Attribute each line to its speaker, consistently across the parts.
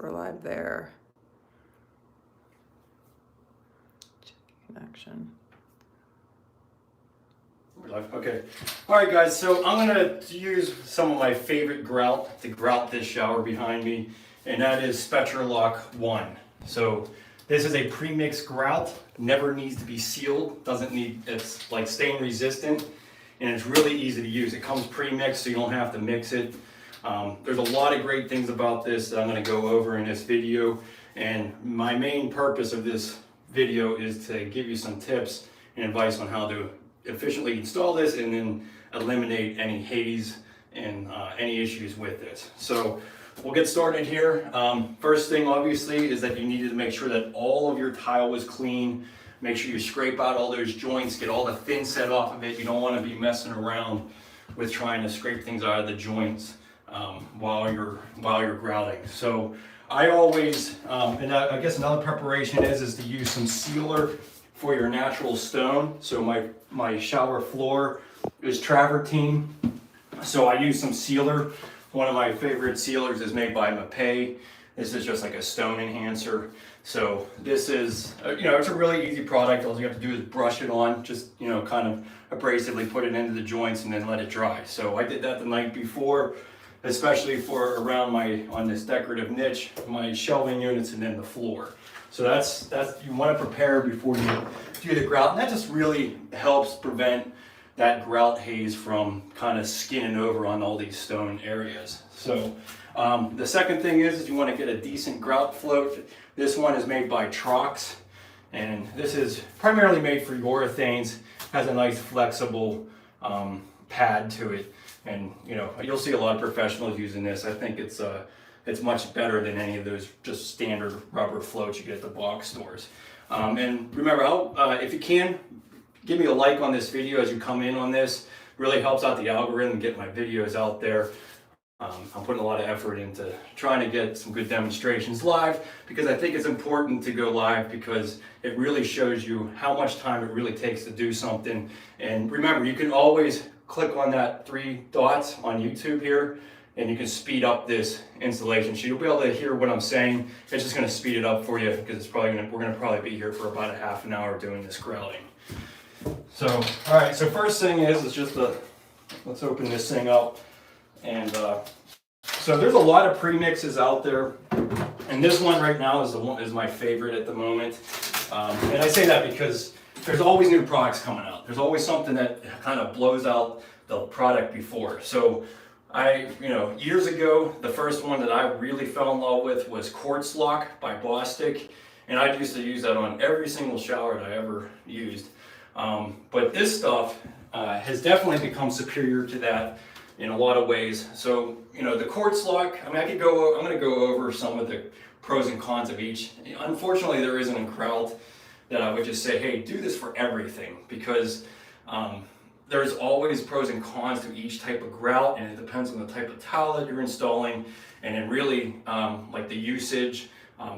Speaker 1: we're live there. Check connection.
Speaker 2: We're live. Okay. All right, guys. So I'm gonna use some of my favorite grout to grout this shower behind me, and that is Spectralock 1. So this is a pre-mixed grout. Never needs to be sealed. Doesn't need. It's like stain resistant, and it's really easy to use. It comes pre-mixed, so you don't have to mix it. There's a lot of great things about this that I'm going to go over in this video, and my main purpose of this video is to give you some tips and advice on how to efficiently install this and then eliminate any haze and any issues with this. So we'll get started here. First thing obviously is that you needed to make sure that all of your tile was clean. Make sure you scrape out all those joints, get all the thin set off of it. You don't want to be messing around with trying to scrape things out of the joints while you're grouting. So I always, and I guess another preparation is to use some sealer for your natural stone. So my shower floor is travertine, so I use some sealer. One of my favorite sealers is made by Mapei. This is just like a stone enhancer. So this is, it's a really easy product. All you have to do is brush it on, just, kind of abrasively put it into the joints and then let it dry. So I did that the night before, especially for around on this decorative niche, my shelving units and then the floor. So that's you want to prepare before you do the grout, and that just really helps prevent that grout haze from kind of skinning over on all these stone areas. So the second thing is you want to get a decent grout float. This one is made by Trox, and this is primarily made for urethanes. Has a nice flexible pad to it, and you'll see a lot of professionals using this. I think it's much better than any of those just standard rubber floats you get at the box stores. And remember, if you can, give me a like on this video as you come in on this. Really helps out the algorithm, get my videos out there. I'm putting a lot of effort into trying to get some good demonstrations live, because I think it's important to go live because it really shows you how much time it really takes to do something. And remember, you can always click on that 3 dots on YouTube here, and you can speed up this installation. So you'll be able to hear what I'm saying. It's just gonna speed it up for you because we're gonna probably be here for about a half an hour doing this grouting. So, all right, so first thing is just let's open this thing up. And so there's a lot of premixes out there, and this one right now is my favorite at the moment. And I say that because there's always new products coming out. There's always something that kind of blows out the product before. So years ago, the first one that I really fell in love with was Quartz Lock by Bostik, and I used to use that on every single shower that I ever used. But this stuff has definitely become superior to that in a lot of ways. So, the Quartz Lock, I'm going to go over some of the pros and cons of each. Unfortunately, there isn't a grout that I would just say, hey, do this for everything, because there's always pros and cons to each type of grout, and it depends on the type of tile that you're installing, and then really like the usage,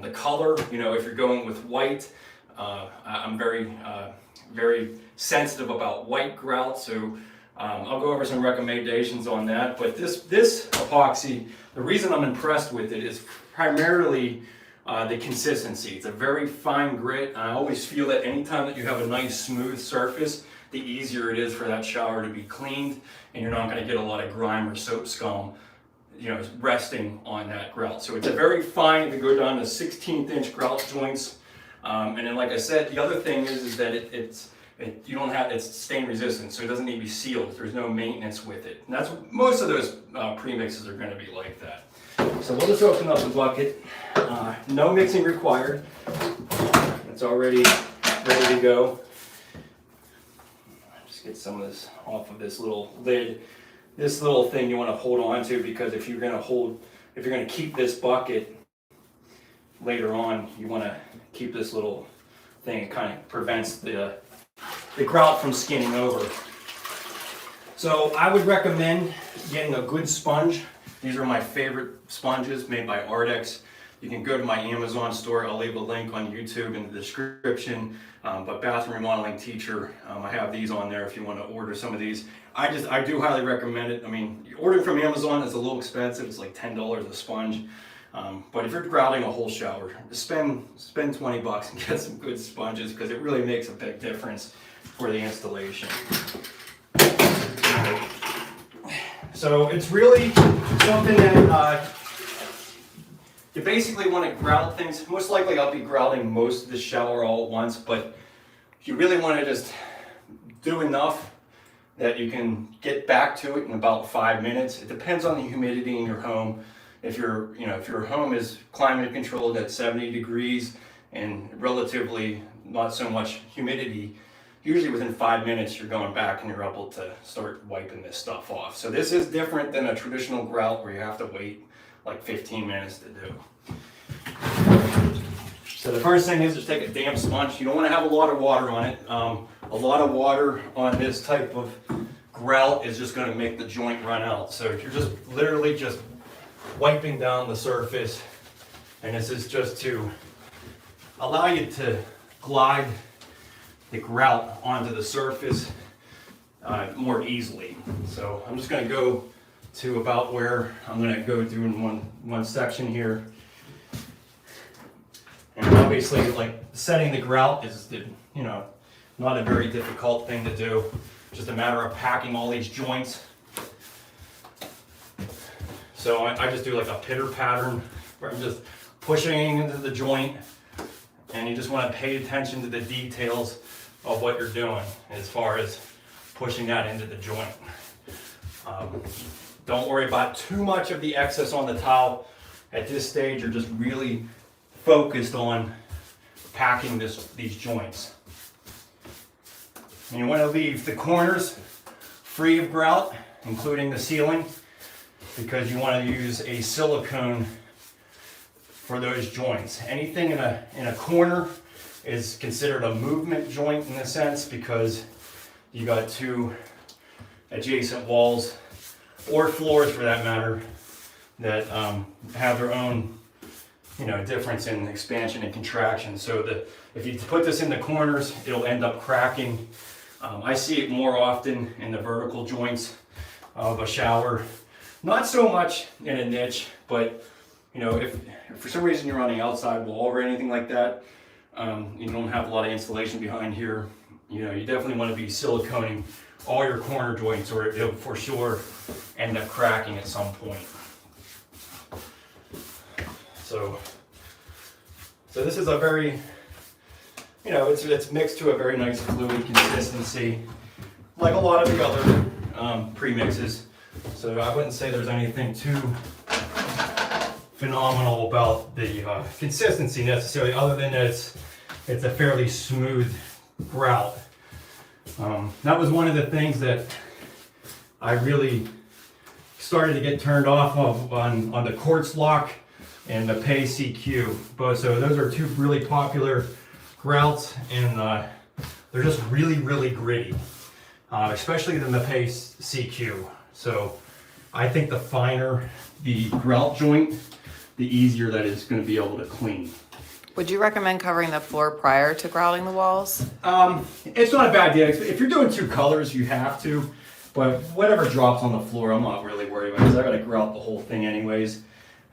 Speaker 2: the color. If you're going with white, I'm very sensitive about white grout, so I'll go over some recommendations on that. But this epoxy, the reason I'm impressed with it is primarily the consistency. It's a very fine grit. I always feel that anytime that you have a nice smooth surface, the easier it is for that shower to be cleaned, and you're not going to get a lot of grime or soap scum resting on that grout. So it's a very fine, if you go down to 16th inch grout joints. And then, like I said, the other thing is that it's stain resistant, so it doesn't need to be sealed. There's no maintenance with it. And that's most of those premixes are going to be like that. So we'll just open up the bucket. No mixing required. It's already ready to go. Just get some of this off of this little lid. This little thing you want to hold on to, because if you're going to keep this bucket later on, you want to keep this little thing. It kind of prevents the grout from skinning over. So I would recommend getting a good sponge. These are my favorite sponges, made by Ardex. You can go to my Amazon store. I'll leave a link on YouTube in the description. But Bathroom Remodeling Teacher, I have these on there if you want to order some of these. I do highly recommend it. I mean, ordering from Amazon is a little expensive. It's like $10 a sponge. But if you're grouting a whole shower, spend 20 bucks and get some good sponges, because it really makes a big difference for the installation. So it's really something that you basically want to grout things. Most likely I'll be grouting most of the shower all at once, but you really want to just do enough that you can get back to it in about 5 minutes. It depends on the humidity in your home. If your home is climate controlled at 70 degrees and relatively not so much humidity, usually within 5 minutes you're going back and you're able to start wiping this stuff off. So this is different than a traditional grout where you have to wait like 15 minutes to do. So the first thing is just take a damp sponge. You don't want to have a lot of water on it. A lot of water on this type of grout is just going to make the joint run out. So if you're just literally just wiping down the surface, and this is just to allow you to glide the grout onto the surface more easily. So I'm just going to go to about where I'm going to go through in one section here. And obviously, like, setting the grout is, not a very difficult thing to do. Just a matter of packing all these joints. So I just do like a pitter pattern where I'm just pushing into the joint, and you just want to pay attention to the details of what you're doing as far as pushing that into the joint. Don't worry about too much of the excess on the towel. At this stage, you're just really focused on packing these joints. And you want to leave the corners free of grout, including the ceiling, because you want to use a silicone for those joints. Anything in a corner is considered a movement joint in a sense, because you got two adjacent walls, or floors for that matter, that have their own difference in expansion and contraction. So if you put this in the corners, it'll end up cracking. I see it more often in the vertical joints of a shower. Not so much in a niche, but if for some reason you're on the outside wall or anything like that, you don't have a lot of insulation behind here, you definitely want to be siliconing all your corner joints, or it'll for sure end up cracking at some point. So this is a very, it's mixed to a very nice fluid consistency, like a lot of the other premixes. So I wouldn't say there's anything too phenomenal about the consistency necessarily, other than that it's a fairly smooth grout. That was one of the things that I really started to get turned off of on the quartz lock and the Pay CQ. So those are two really popular grouts, and they're just really, really gritty, especially the Pay CQ. So I think the finer the grout joint, the easier that it's going to be able to clean.
Speaker 1: Would you recommend covering the floor prior to grouting the walls?
Speaker 2: It's not a bad idea. If you're doing two colors, you have to. But whatever drops on the floor, I'm not really worried about, because I got to grout the whole thing anyways.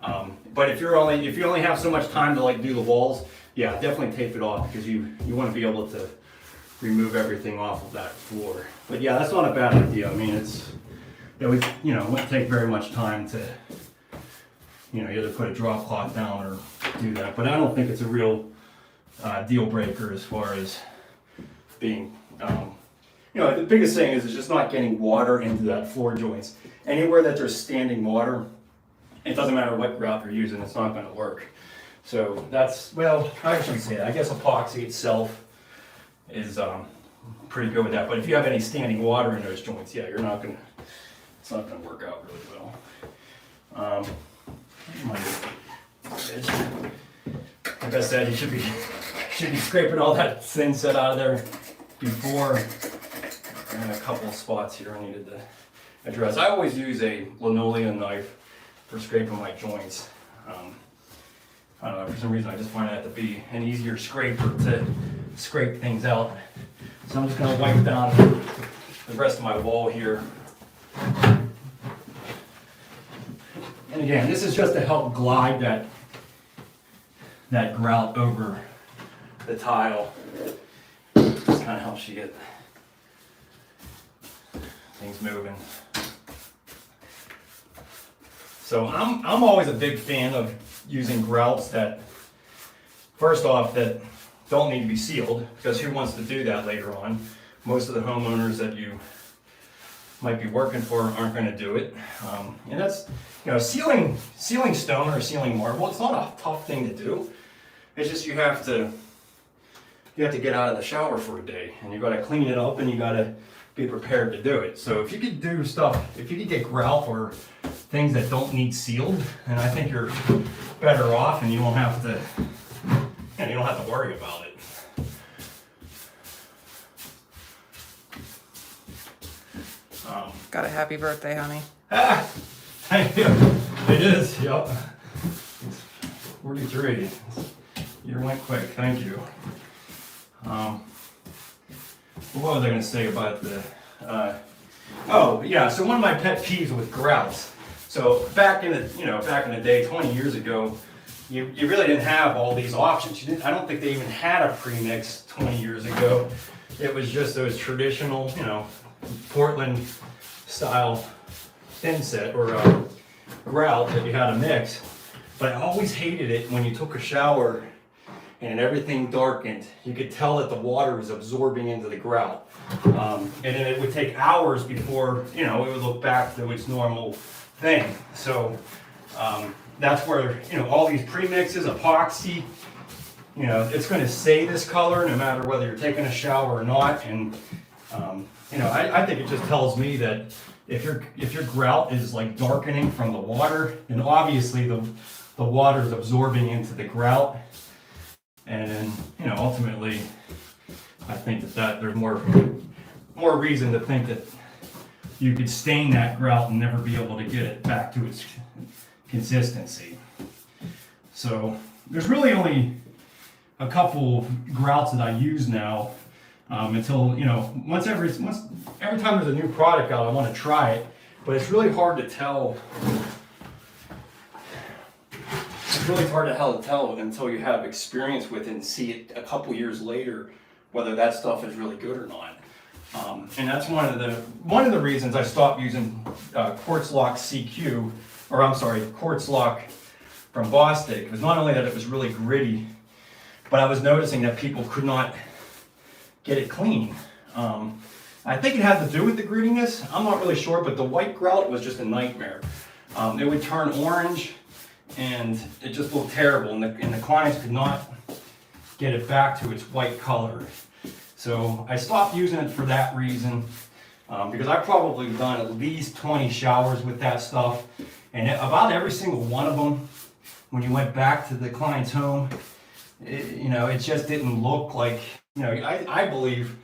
Speaker 2: But if you only have so much time to do the walls, yeah, definitely tape it off, because you want to be able to remove everything off of that floor. But yeah, that's not a bad idea. I mean, it wouldn't take very much time to either put a drop cloth down or do that. But I don't think it's a real deal breaker as far as being. The biggest thing is just not getting water into that floor joints. Anywhere that there's standing water, it doesn't matter what grout you're using, it's not going to work. So that's, well, I shouldn't say that. I guess epoxy itself is pretty good with that. But if you have any standing water in those joints, yeah, it's not going to work out really well. Like I said, you should be scraping all that thin set out of there before. And a couple of spots here I needed to address. I always use a linoleum knife for scraping my joints. I don't know, for some reason I just find that to be an easier scraper to scrape things out. So I'm just going to wipe down the rest of my wall here. And And again, this is just to help glide that grout over the tile. Just kind of helps you get things moving. So I'm always a big fan of using grouts that, first off, that don't need to be sealed, because who wants to do that later on? Most of the homeowners that you might be working for aren't going to do it. And that's, you know, sealing stone or sealing marble, it's not a tough thing to do. It's just you have to get out of the shower for a day, and you got to clean it up, and you got to be prepared to do it. So if you could do stuff, if you could get grout or things that don't need sealed, then I think you're better off, and you don't have to, you don't have to worry about it.
Speaker 1: Got a happy birthday, honey.
Speaker 2: Thank you. It is, yep. It's 43. Year went quick, thank you. What was I going to say about the, oh yeah, so one of my pet peeves with grouts. So back in the day, 20 years ago, you really didn't have all these options. I don't think they even had a premix 20 years ago. It was just those traditional, Portland style thin set or grout that you had to mix. But I always hated it when you took a shower and everything darkened. You could tell that the water was absorbing into the grout. And then it would take hours before, it would look back to its normal thing. So that's where, all these premixes, epoxy, it's going to stay this color no matter whether you're taking a shower or not. And I think it just tells me that if your grout is like darkening from the water, then obviously the water is absorbing into the grout, and then ultimately, I think that there's more reason to think that you could stain that grout and never be able to get it back to its consistency. So there's really only a couple grouts that I use now. Until, every time there's a new product out, I want to try it, but it's really hard to tell. It's really hard to tell until you have experience with it and see it a couple years later, whether that stuff is really good or not. And that's one of the reasons I stopped using Quartz Lock CQ, or I'm sorry, Quartz Lock from Bostik. It was not only that it was really gritty, but I was noticing that people could not get it clean. I think it had to do with the grittiness. I'm not really sure, but the white grout was just a nightmare. It would turn orange, and it just looked terrible, and the clients could not get it back to its white color. So I stopped using it for that reason, because I've probably done at least 20 showers with that stuff, and about every single one of them, when you went back to the client's home, it just didn't look like, I believe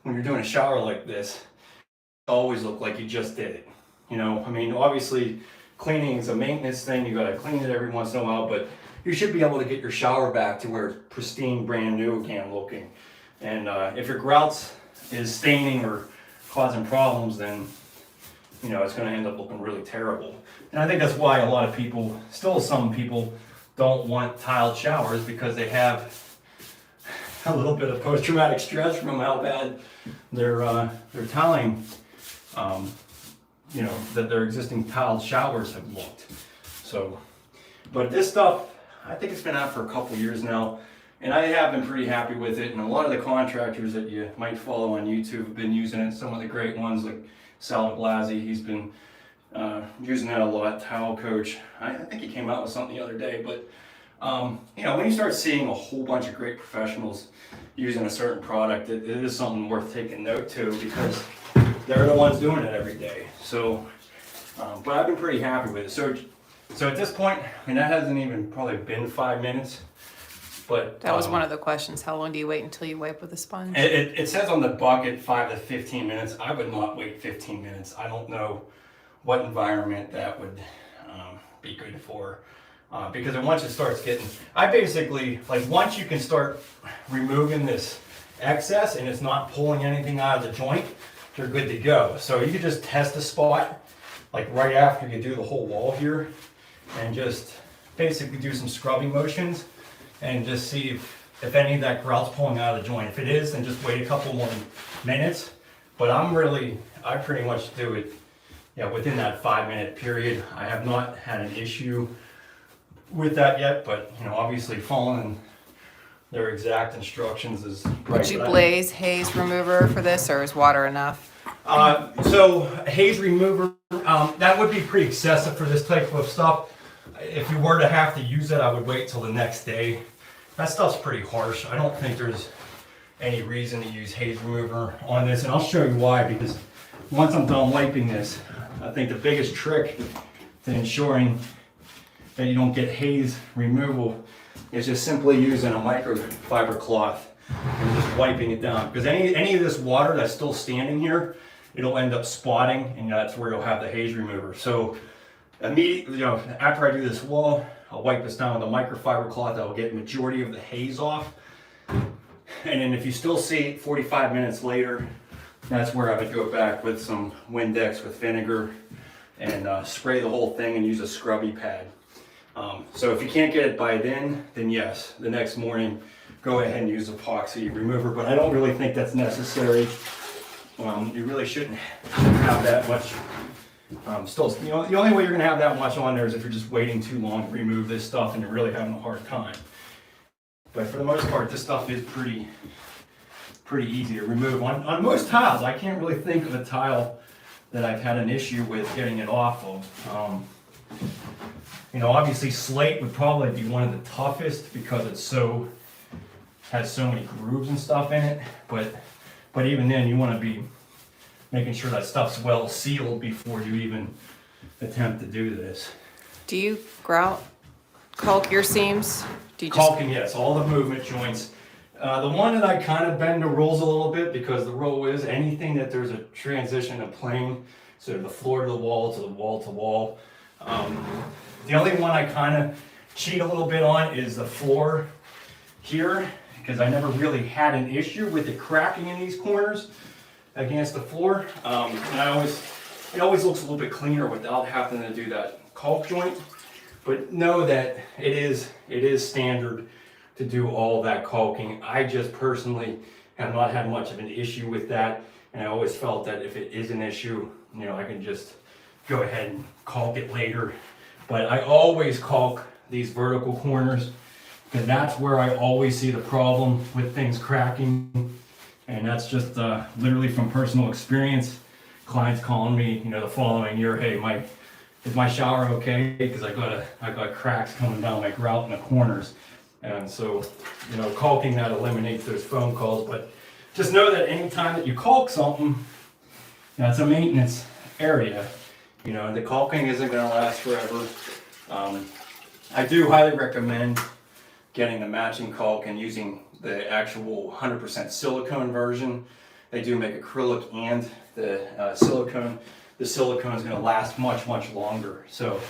Speaker 2: when you're doing a shower like this, it always look like you just did it. Obviously cleaning is a maintenance thing. You gotta clean it every once in a while, but you should be able to get your shower back to where it's pristine, brand new again looking. And if your grouts is staining or causing problems, then it's gonna end up looking really terrible. And I think that's why a lot of people, still some people, don't want tiled showers, because they have a little bit of post-traumatic stress from how bad their tiling, that their existing tiled showers have looked. So, but this stuff, I think it's been out for a couple years now, and I have been pretty happy with it. And a lot of the contractors that you might follow on YouTube have been using it. Some of the great ones like Sal Blasi, he's been using that a lot. Tile Coach, I think he came out with something the other day, but when you start seeing a whole bunch of great professionals using a certain product, it is something worth taking note to, because they're the ones doing it every day. So, but I've been pretty happy with it. So at this point, that hasn't even probably been 5 minutes, but
Speaker 1: That was one of the questions. How long do you wait until you wipe with a sponge?
Speaker 2: It says on the bucket 5 to 15 minutes. I would not wait 15 minutes. I don't know what environment that would be good for. Because once it starts getting, I basically, once you can start removing this excess and it's not pulling anything out of the joint, you're good to go. So you could just test a spot, right after you do the whole wall here, and just basically do some scrubbing motions and just see if any of that grout's pulling out of the joint. If it is, then just wait a couple more minutes. But I pretty much do it, within that 5-minute period. I have not had an issue with that yet, but obviously following their exact instructions is right.
Speaker 1: Would you blaze haze remover for this, or is water enough?
Speaker 2: So haze remover, that would be pretty excessive for this type of stuff. If you were to have to use it, I would wait till the next day. That stuff's pretty harsh. I don't think there's any reason to use haze remover on this, and I'll show you why, because once I'm done wiping this, I think the biggest trick to ensuring that you don't get haze removal is just simply using a microfiber cloth and just wiping it down. Because any of this water that's still standing here, it'll end up spotting, and that's where you'll have the haze remover. So immediately, after I do this wall, I'll wipe this down with a microfiber cloth. That will get majority of the haze off. And then if you still see it 45 minutes later, that's where I would go back with some Windex with vinegar and spray the whole thing and use a scrubby pad. So if you can't get it by then yes, the next morning, go ahead and use epoxy remover, but I don't really think that's necessary. You really shouldn't have that much. The only way you're gonna have that much on there is if you're just waiting too long to remove this stuff and you're really having a hard time. But for the most part, this stuff is pretty easy to remove. On most tiles, I can't really think of a tile that I've had an issue with getting it off of. Obviously slate would probably be one of the toughest because has so many grooves and stuff in it. But even then, you want to be making sure that stuff's well sealed before you even attempt to do this.
Speaker 1: Do you grout caulk your seams? Do you
Speaker 2: Caulking, yes, all the movement joints. The one that I kind of bend the rules a little bit, because the rule is anything that there's a transition of plane, so the floor to the wall to the wall to wall. The only one I kind of cheat a little bit on is the floor here, because I never really had an issue with it cracking in these corners against the floor. And it always looks a little bit cleaner without having to do that caulk joint. But know that it is standard to do all that caulking. I just personally have not had much of an issue with that, and I always felt that if it is an issue, I can just go ahead and caulk it later. But I always caulk these vertical corners, because that's where I always see the problem with things cracking. And that's just literally from personal experience. Clients calling me, the following year, hey, is my shower okay? Because I got cracks coming down my grout in the corners. And so, caulking that eliminates those phone calls. But just know that anytime that you caulk something, that's a maintenance area. The caulking isn't going to last forever. I do highly recommend getting the matching caulk and using the actual 100% silicone version. They do make acrylic and the silicone. The silicone is going to last much longer. So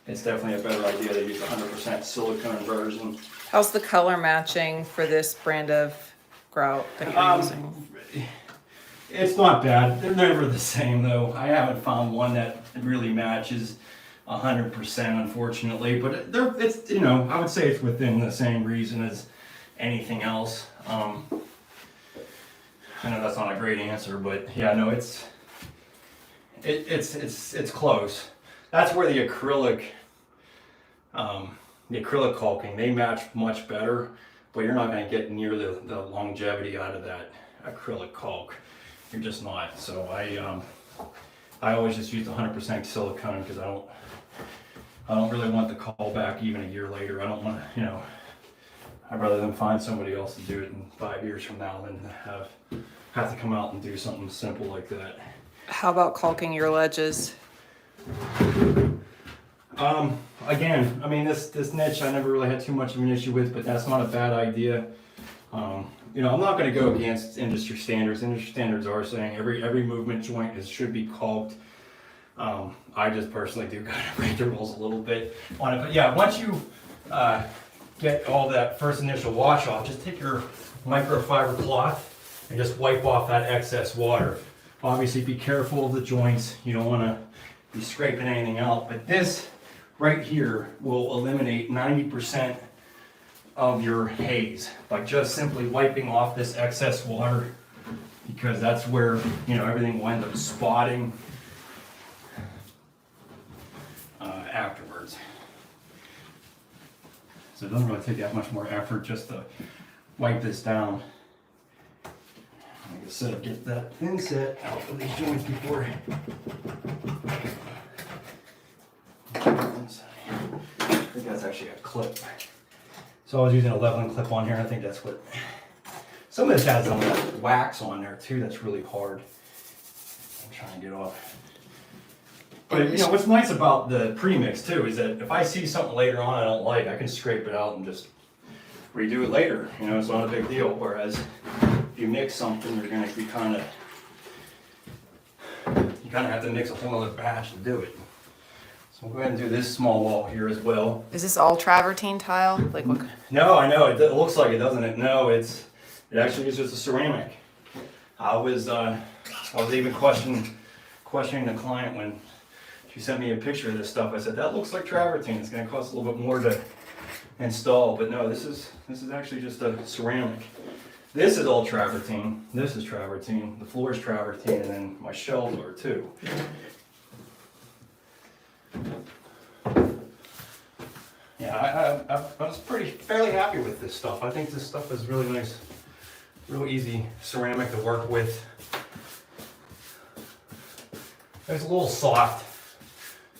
Speaker 2: it's definitely a better idea to use the 100% silicone version.
Speaker 1: How's the color matching for this brand of grout that you're using?
Speaker 2: It's not bad. They're never the same though. I haven't found one that really matches 100%, unfortunately. But it's I would say it's within the same reason as anything else. I know that's not a great answer, but yeah, no, it's close. That's where the acrylic caulking, they match much better, but you're not going to get near the longevity out of that acrylic caulk. You're just not. So I always just use 100% silicone, because I don't really want the call back even a year later. I don't want to, I'd rather than find somebody else to do it in 5 years from now than have to come out and do something simple like that.
Speaker 1: How about caulking your ledges?
Speaker 2: Again, I mean, this niche I never really had too much of an issue with, but that's not a bad idea. I'm not going to go against industry standards. Industry standards are saying every movement joint should be caulked. I just personally do kind of break the rules a little bit on it. But yeah, once you get all that first initial wash off, just take your microfiber cloth and just wipe off that excess water. Obviously be careful of the joints. You don't want to be scraping anything out. But this right here will eliminate 90% of your haze by just simply wiping off this excess water, because that's where, you know, everything will end up spotting afterwards. So it doesn't really take that much more effort just to wipe this down. Like I said, get that thin set out of these joints before. I think that's actually a clip. So I was using a leveling clip on here. I think that's what. Some of this has some of that wax on there too. That's really hard. I'm trying to get off. But you know what's nice about the premix too is that if I see something later on I don't like, I can scrape it out and just redo it later. You know, it's not a big deal. Whereas if you mix something, you're going to be you kind of have to mix a whole other batch to do it. So we'll go ahead and do this small wall here as well.
Speaker 1: Is this all travertine tile? Like what?
Speaker 2: No, I know it looks like it, doesn't it? No, it actually is just a ceramic. I was even questioning the client when she sent me a picture of this stuff. I said that looks like travertine. It's going to cost a little bit more to install, but no, this is actually just a ceramic. This is all travertine. This is travertine. The floor is travertine, and then my shelves are too. Yeah, I was fairly happy with this stuff. I think this stuff is really nice, real easy ceramic to work with. It's a little soft.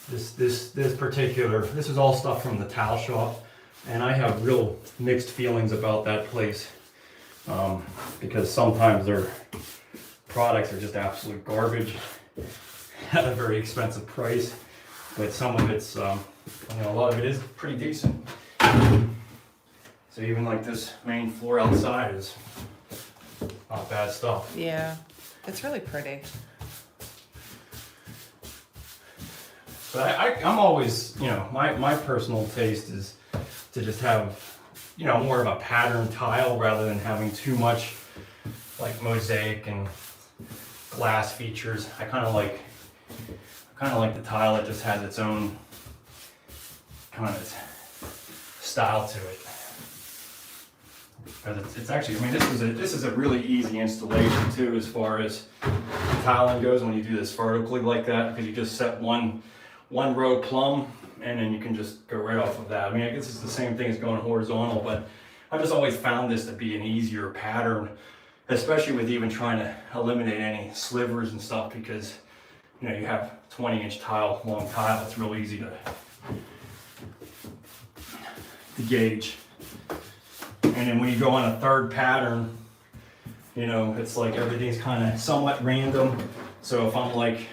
Speaker 2: This is all stuff from the tile shop, and I have real mixed feelings about that place because sometimes their products are just absolute garbage at a very expensive price, but some of it's you know, a lot of it is pretty decent. So even like this main floor outside is not bad stuff.
Speaker 1: Yeah, it's really pretty.
Speaker 2: But I'm always, you know, my personal taste is to just have, you know, more of a pattern tile rather than having too much like mosaic and glass features. I kind of like the tile that just has its own kind of style to it. Because it's actually, I mean, this is a really easy installation too, as far as tiling goes when you do this vertically like that, because you just set one row plumb and then you can just go right off of that. I mean, I guess it's the same thing as going horizontal, but I've just always found this to be an easier pattern, especially with even trying to eliminate any slivers and stuff, because you know, you have 20-inch tile, long tile, it's real easy to gauge. And then when you go on a third pattern, you know, it's like everything's kind of somewhat random. So if I'm like,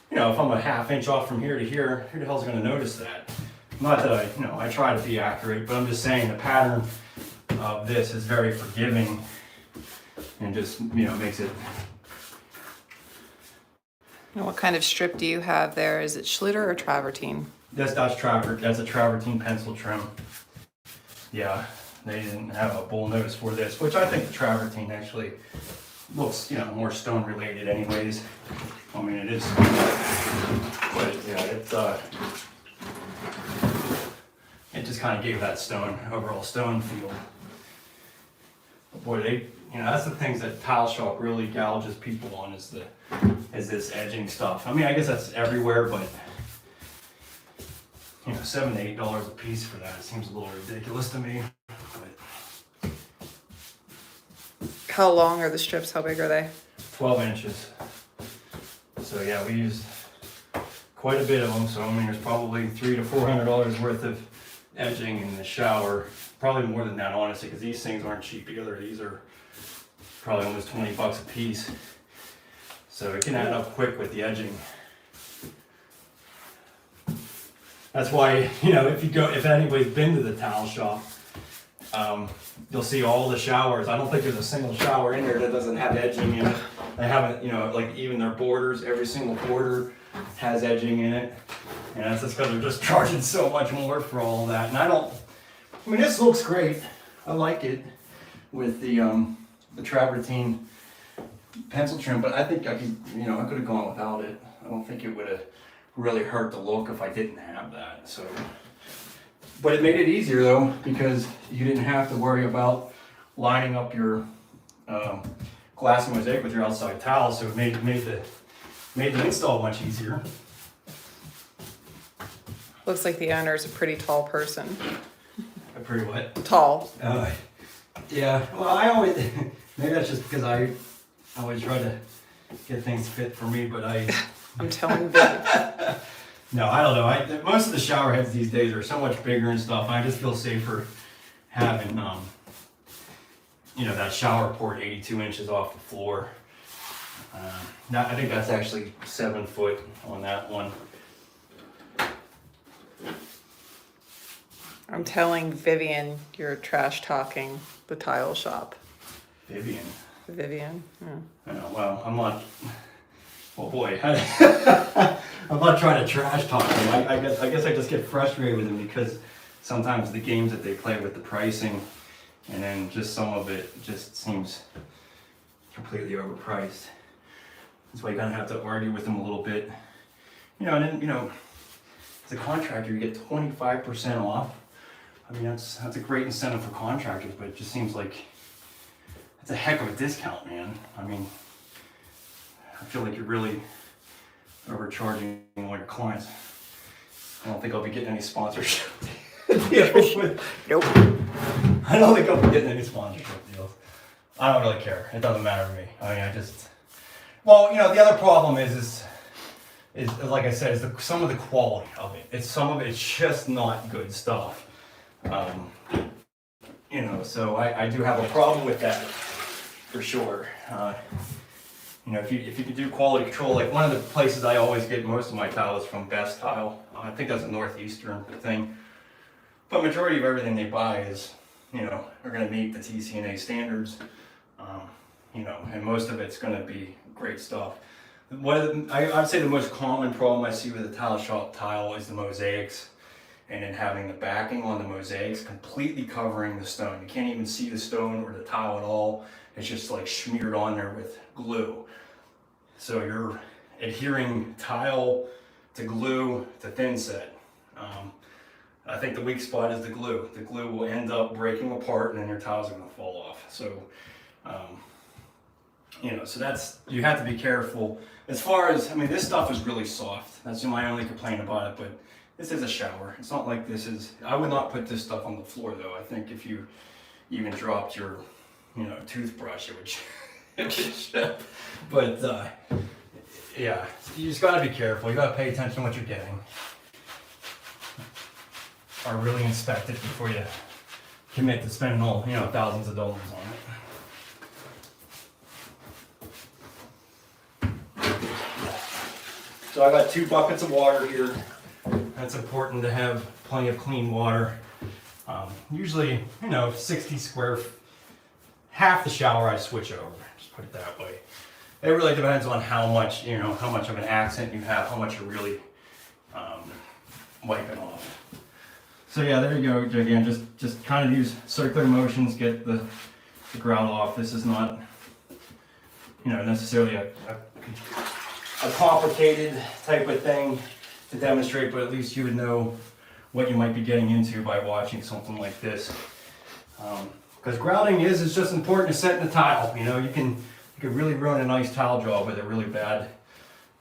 Speaker 2: you know, if I'm a ½ inch off from here to here, who the hell's going to notice that? Not that I try to be accurate, but I'm just saying the pattern of this is very forgiving and just, you know, makes it.
Speaker 1: And what kind of strip do you have there? Is it Schlitter or travertine?
Speaker 2: That's a travertine pencil trim. Yeah, they didn't have a bull nose for this, which I think the travertine actually looks, you know, more stone related anyways. I mean, it is, but yeah, it just kind of gave that overall stone feel. But boy, you know, that's the things that tile shop really gouges people on is this edging stuff. I mean, I guess that's everywhere, but you know, $7 to $8 a piece for that seems a little ridiculous to me. But
Speaker 1: How long are the strips? How big are they?
Speaker 2: 12 inches. So yeah, we used quite a bit of them. So I mean, there's probably $300 to $400 worth of edging in the shower. Probably more than that, honestly, because these things aren't cheap either. These are probably almost 20 bucks a piece. So it can add up quick with the edging. That's why, you know, if anybody's been to the tile shop, you'll see all the showers. I don't think there's a single shower in there that doesn't have edging in it. They haven't, you know, like even their borders, every single border has edging in it. And that's just because they're just charging so much more for all of that. And I mean, this looks great. I like it with the travertine pencil trim, but I think I could have gone without it. I don't think it would have really hurt the look if I didn't have that. So, but it made it easier though, because you didn't have to worry about lining up your glass mosaic with your outside tile. So it made the install much easier.
Speaker 1: Looks like the owner is a pretty tall person.
Speaker 2: A pretty what?
Speaker 1: Tall.
Speaker 2: Yeah. Well, I always maybe that's just because I always try to get things fit for me, but
Speaker 1: I'm telling Viv.
Speaker 2: No, I don't know. Most of the shower heads these days are so much bigger and stuff. I just feel safer having, that shower port 82 inches off the floor. I think that's actually 7 foot on that one.
Speaker 1: I'm telling Vivian you're trash talking the tile shop.
Speaker 2: Vivian.
Speaker 1: Vivian. Yeah.
Speaker 2: Well, I'm not. Oh boy, I'm not trying to trash talk them. I guess I just get frustrated with them because sometimes the games that they play with the pricing, and then just some of it just seems completely overpriced. That's why you kind of have to argue with them a little bit. And then as a contractor, you get 25% off. I mean, that's a great incentive for contractors, but it just seems like it's a heck of a discount, man. I mean, I feel like you're really overcharging all your clients. I don't think I'll be getting any sponsorship deals.
Speaker 1: Nope.
Speaker 2: I don't think I'll be getting any sponsorship deals. I don't really care. It doesn't matter to me. I mean, the other problem is like I said, is some of the quality of it. It's just not good stuff. So I do have a problem with that for sure. If you could do quality control, like one of the places I always get most of my tile is from Best Tile. I think that's a Northeastern thing. But majority of everything they buy is, are going to meet the TCNA standards. And most of it's going to be great stuff. I'd say the most common problem I see with the tile shop tile is the mosaics, and then having the backing on the mosaics completely covering the stone. You can't even see the stone or the tile at all. It's just like smeared on there with glue. So you're adhering tile to glue to thin set. I think the weak spot is the glue. The glue will end up breaking apart and then your tiles are going to fall off. So, so you have to be careful. As far as, this stuff is really soft. That's my only complaint about it, but this is a shower. It's not like I would not put this stuff on the floor though. I think if you even dropped your, toothbrush, it would chip. But, yeah, you just gotta be careful. You gotta pay attention to what you're getting. Or really inspect it before you commit to spending all, thousands of dollars on it. So I got 2 buckets of water here. That's important to have plenty of clean water. Usually, 60 square, half the shower I switch over, just put it that way. It really depends on how much of an accent you have, how much you're really wiping off. So yeah, there you go. Again, just kind of use circular motions, get the grout off. This is not, necessarily a complicated type of thing to demonstrate, but at least you would know what you might be getting into by watching something like this. Because grouting is just important to set in the tile. You could really ruin a nice tile job with a really bad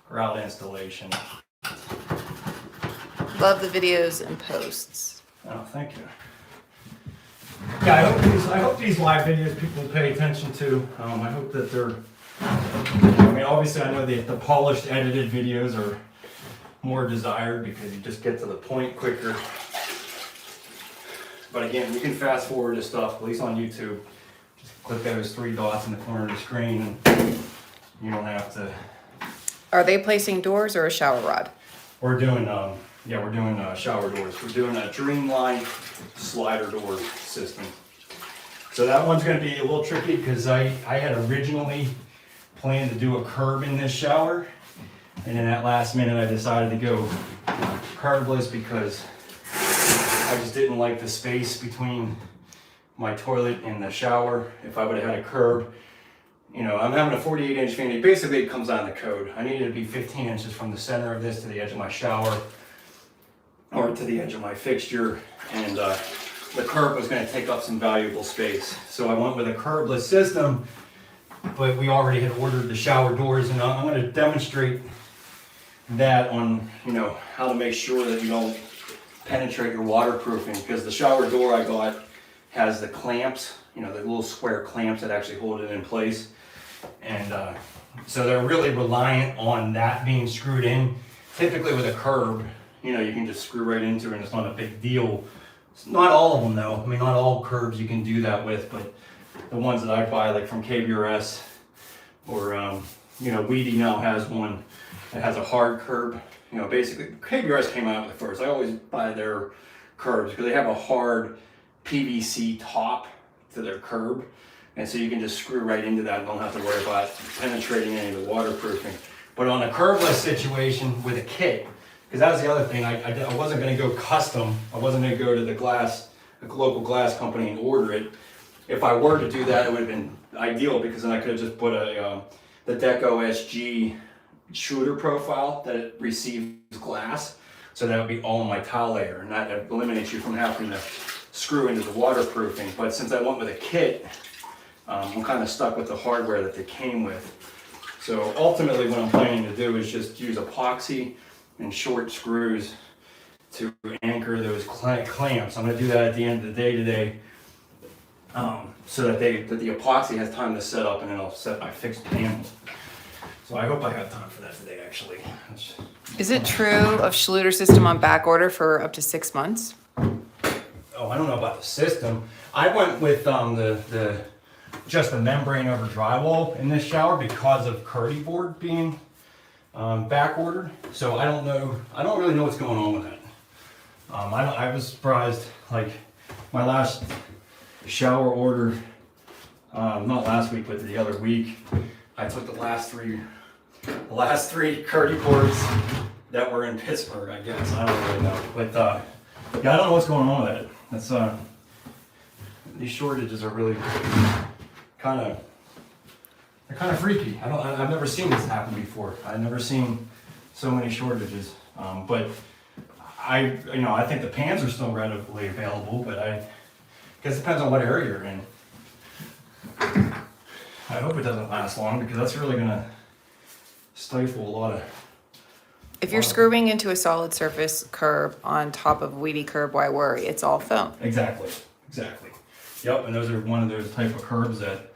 Speaker 2: grout installation.
Speaker 1: Love the videos and posts.
Speaker 2: Oh, thank you. Yeah, I hope these live videos people pay attention to. I hope that they're. Obviously, I know the polished, edited videos are more desired because you just get to the point quicker. But again, you can fast forward this stuff, at least on YouTube. Just click those 3 dots in the corner of the screen, and you don't have to.
Speaker 1: Are they placing doors or a shower rod?
Speaker 2: We're doing shower doors. We're doing a Dreamline slider door system. So that one's going to be a little tricky because I had originally planned to do a curb in this shower, and then at last minute I decided to go curbless because I just didn't like the space between my toilet and the shower. If I would have had a curb, You know, I'm having a 48-inch vanity. Basically, it comes down to code. I need it to be 15 inches from the center of this to the edge of my shower, or to the edge of my fixture, and the curb was going to take up some valuable space. So I went with a curbless system, but we already had ordered the shower doors, and I'm going to demonstrate that on, you know, how to make sure that you don't penetrate your waterproofing, because the shower door I got has the clamps, you know, the little square clamps that actually hold it in place. And so they're really reliant on that being screwed in. Typically with a curb, you know, you can just screw right into it and it's not a big deal. It's not all of them though. I mean, not all curbs you can do that with, but the ones that I buy, like from KBRS, or you know, Weedy now has one that has a hard curb. You know, basically KBRS came out with it first. I always buy their curbs because they have a hard PVC top to their curb, and so you can just screw right into that and don't have to worry about penetrating any of the waterproofing. But on a curbless situation with a kit, because that was the other thing, I wasn't going to go custom. I wasn't going to go to the local glass company and order it. If I were to do that, it would have been ideal, because then I could have just put the Deco SG shooter profile that it receives glass, so that would be all in my tile layer, and that eliminates you from having to screw into the waterproofing. But since I went with a kit, I'm kind of stuck with the hardware that they came with. So ultimately what I'm planning to do is just use epoxy and short screws to anchor those clamps. I'm going to do that at the end of the day today, so that the epoxy has time to set up, and then I'll set my fixed panels. So I hope I have time for that today, actually.
Speaker 1: Is it true of Schluter system on back order for up to 6 months?
Speaker 2: Oh, I don't know about the system. I went with just the membrane over drywall in this shower because of Curdy board being back ordered. So I don't know. I don't really know what's going on with that. I was surprised. Like my last shower order, not last week, but the other week, I took the last three Curdy boards that were in Pittsburgh, I guess. I don't really know, but yeah, I don't know what's going on with that. That's these shortages are really kind of freaky. I've never seen this happen before. I've never seen so many shortages. But I think the pans are still readily available, but I guess it depends on what area you're in. I hope it doesn't last long, because that's really gonna stifle a lot of.
Speaker 1: If you're screwing into a solid surface curb on top of weedy curb, why worry? It's all foam.
Speaker 2: Exactly. Yep, and those are one of those type of curbs that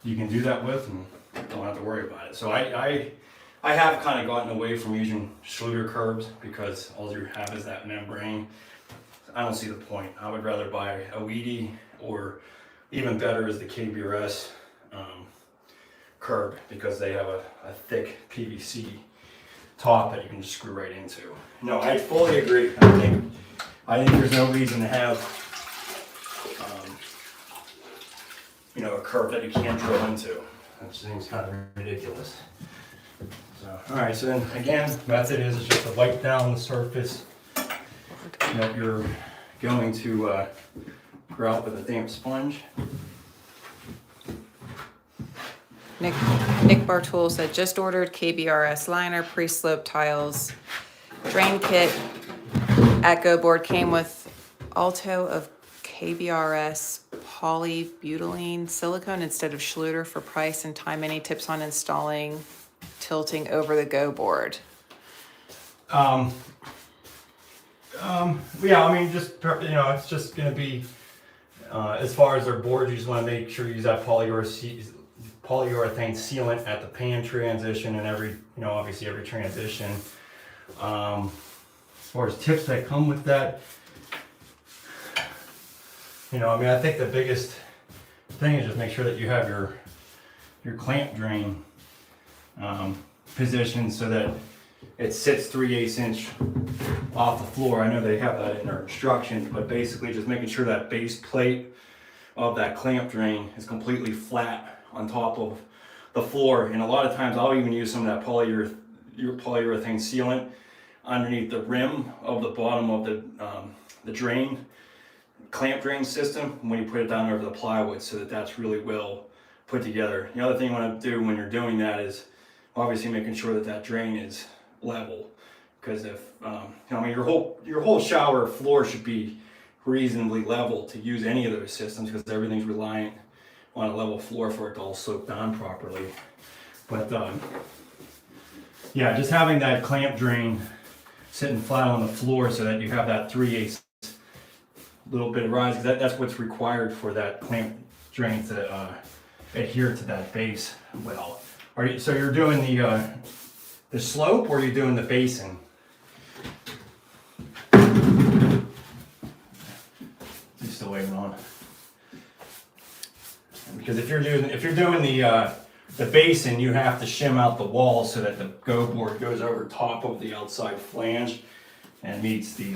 Speaker 2: you can do that with and don't have to worry about it. So I have kind of gotten away from using Schluter curbs, because all you have is that membrane. I don't see the point. I would rather buy a Weedy, or even better is the KBRS curb, because they have a thick PVC top that you can just screw right into. No, I fully agree. I think there's no reason to have a curb that you can't drill into. That seems kind of ridiculous. So, all right, so then again, method is just to wipe down the surface that you're going to grout with a damp sponge.
Speaker 1: Nick Bartool said, just ordered KBRS liner, pre-slope tiles, drain kit, Echo board came with Alto of KBRS polybutylene silicone instead of Schluter for price and time. Any tips on installing tilting over the Go board?
Speaker 2: Yeah, I mean, just, it's just going to be, as far as their boards, you just want to make sure you use that polyurethane sealant at the pan transition and obviously every transition. As far as tips that come with that, I think the biggest thing is just make sure that you have your clamp drain positioned so that it sits 3/8 inch off the floor. I know they have that in their instructions, but basically just making sure that base plate of that clamp drain is completely flat on top of the floor. And a lot of times I'll even use some of that polyurethane sealant underneath the rim of the bottom of the drain, clamp drain system, when you put it down over the plywood, so that that's really well put together. The other thing you want to do when you're doing that is obviously making sure that that drain is level, because if I mean, your whole shower floor should be reasonably level to use any of those systems, because everything's reliant on a level floor for it to all slope down properly. But yeah, just having that clamp drain sitting flat on the floor so that you have that 3/8 little bit of rise, because that's what's required for that clamp drain to adhere to that base well. So you're doing the slope, or are you doing the basin? He's still waiting on. Because if you're doing the basin, you have to shim out the wall so that the go board goes over top of the outside flange and meets the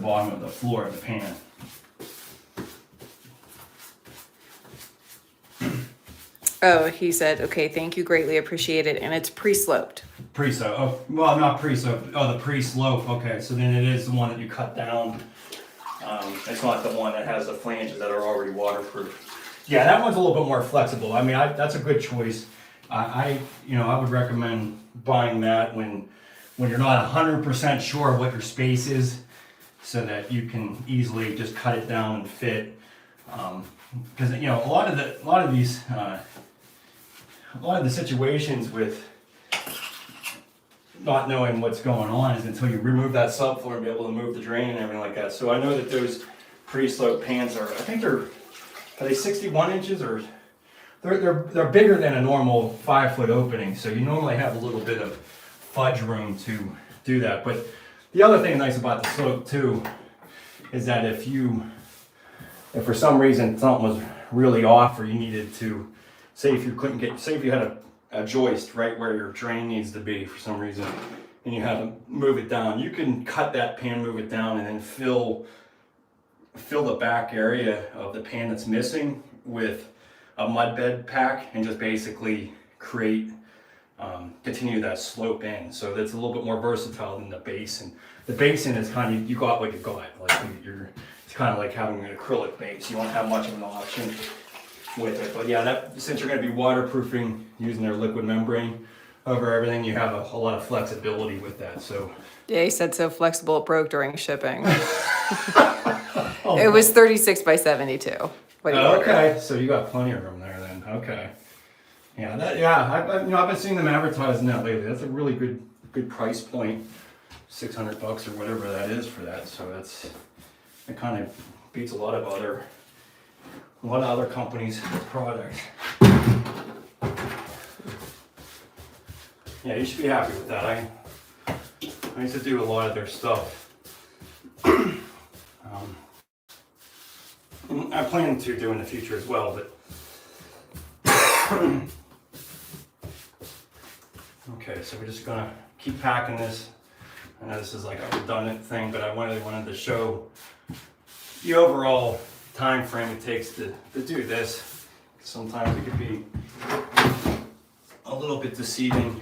Speaker 2: bottom of the floor of the pan.
Speaker 1: Oh, he said, okay, thank you, greatly appreciate it, and it's pre-sloped.
Speaker 2: Pre-slope. Oh, well, not pre-slope. Oh, the pre-slope. Okay, so then it is the one that you cut down. It's not the one that has the flanges that are already waterproof. Yeah, that one's a little bit more flexible. I mean, that's a good choice. I would recommend buying that when you're not 100% sure what your space is, so that you can easily just cut it down and fit. Because a lot of the situations with not knowing what's going on is until you remove that subfloor and be able to move the drain and everything like that. So I know that those pre-slope pans are they 61 inches, or they're bigger than a normal 5-foot opening. So you normally have a little bit of fudge room to do that. But the other thing nice about the slope too is that if for some reason something was really off, or you needed to, say if you had a joist right where your drain needs to be for some reason, and you had to move it down, you can cut that pan, move it down, and then fill the back area of the pan that's missing with a mud bed pack, and just basically continue that slope in. So that's a little bit more versatile than the basin. The basin is kind of, you got what you got. Like it's kind of like having an acrylic base. You won't have much of an option with it. But yeah, since you're going to be waterproofing using their liquid membrane over everything, you have a lot of flexibility with that. So
Speaker 1: Yeah, he said so flexible it broke during shipping. It was 36 by 72. What do you order?
Speaker 2: Okay, so you got plenty of room there then. Okay. Yeah, I've been seeing them advertising that lately. That's a really good price point, $600 or whatever that is for that. So it kind of beats a lot of other companies' products. Yeah, you should be happy with that. I used to do a lot of their stuff. And I plan to do in the future as well, but okay, so we're just gonna keep packing this. I know this is like a redundant thing, but I wanted to show the overall time frame it takes to do this. Sometimes it could be a little bit deceiving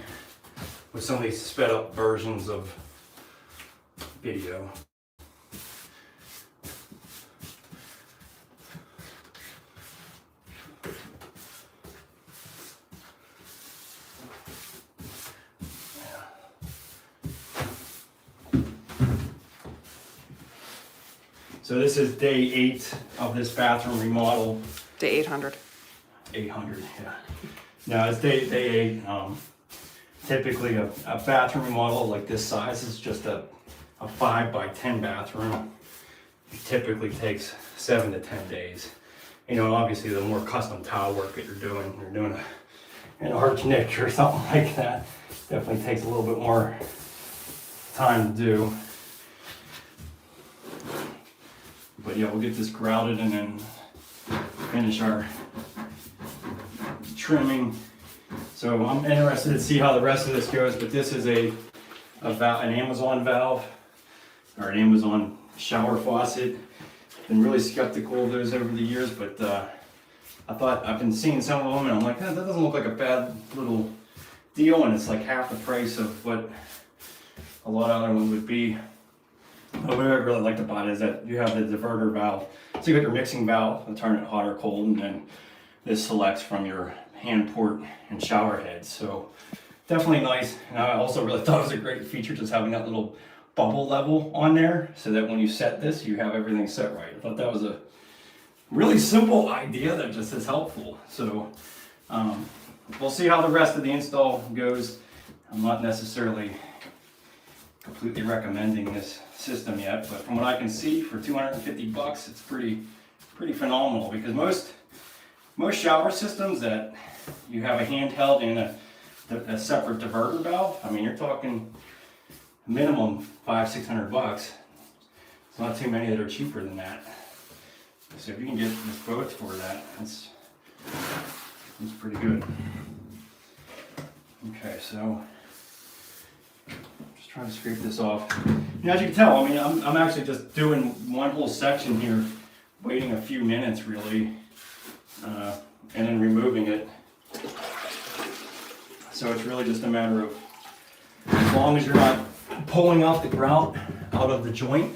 Speaker 2: with some of these sped up versions of video. So this is day 8 of this bathroom remodel.
Speaker 1: Day 800.
Speaker 2: 800, yeah. Now it's day 8. Typically a bathroom remodel like this size is just a 5 by 10 bathroom. It typically takes 7 to 10 days. Obviously the more custom tile work that you're doing an arch niche or something like that, definitely takes a little bit more time to do. But yeah, we'll get this grouted and then finish our trimming. So I'm interested to see how the rest of this goes, but this is an Amazon valve, or an Amazon shower faucet. Been really skeptical of those over the years, but I've been seeing some of them and I'm like, that doesn't look like a bad little deal, and it's like half the price of what a lot of other ones would be. But what I really liked about it is that you have the diverter valve So you got your mixing valve, and turn it hot or cold, and then this selects from your hand port and shower head. So definitely nice. And I also really thought it was a great feature just having that little bubble level on there, so that when you set this, you have everything set right. I thought that was a really simple idea that just is helpful. So we'll see how the rest of the install goes. I'm not necessarily completely recommending this system yet, but from what I can see, for 250 bucks, it's pretty phenomenal, because most shower systems that you have a handheld and a separate diverter valve, I mean, you're talking minimum $500-600 bucks. It's not too many that are cheaper than that. So if you can get this both for that, that's pretty good. Okay, so just trying to scrape this off. And as you can tell, I mean, I'm actually just doing one whole section here, waiting a few minutes really, and then removing it. So it's really just a matter of, as long as you're not pulling out the grout out of the joint,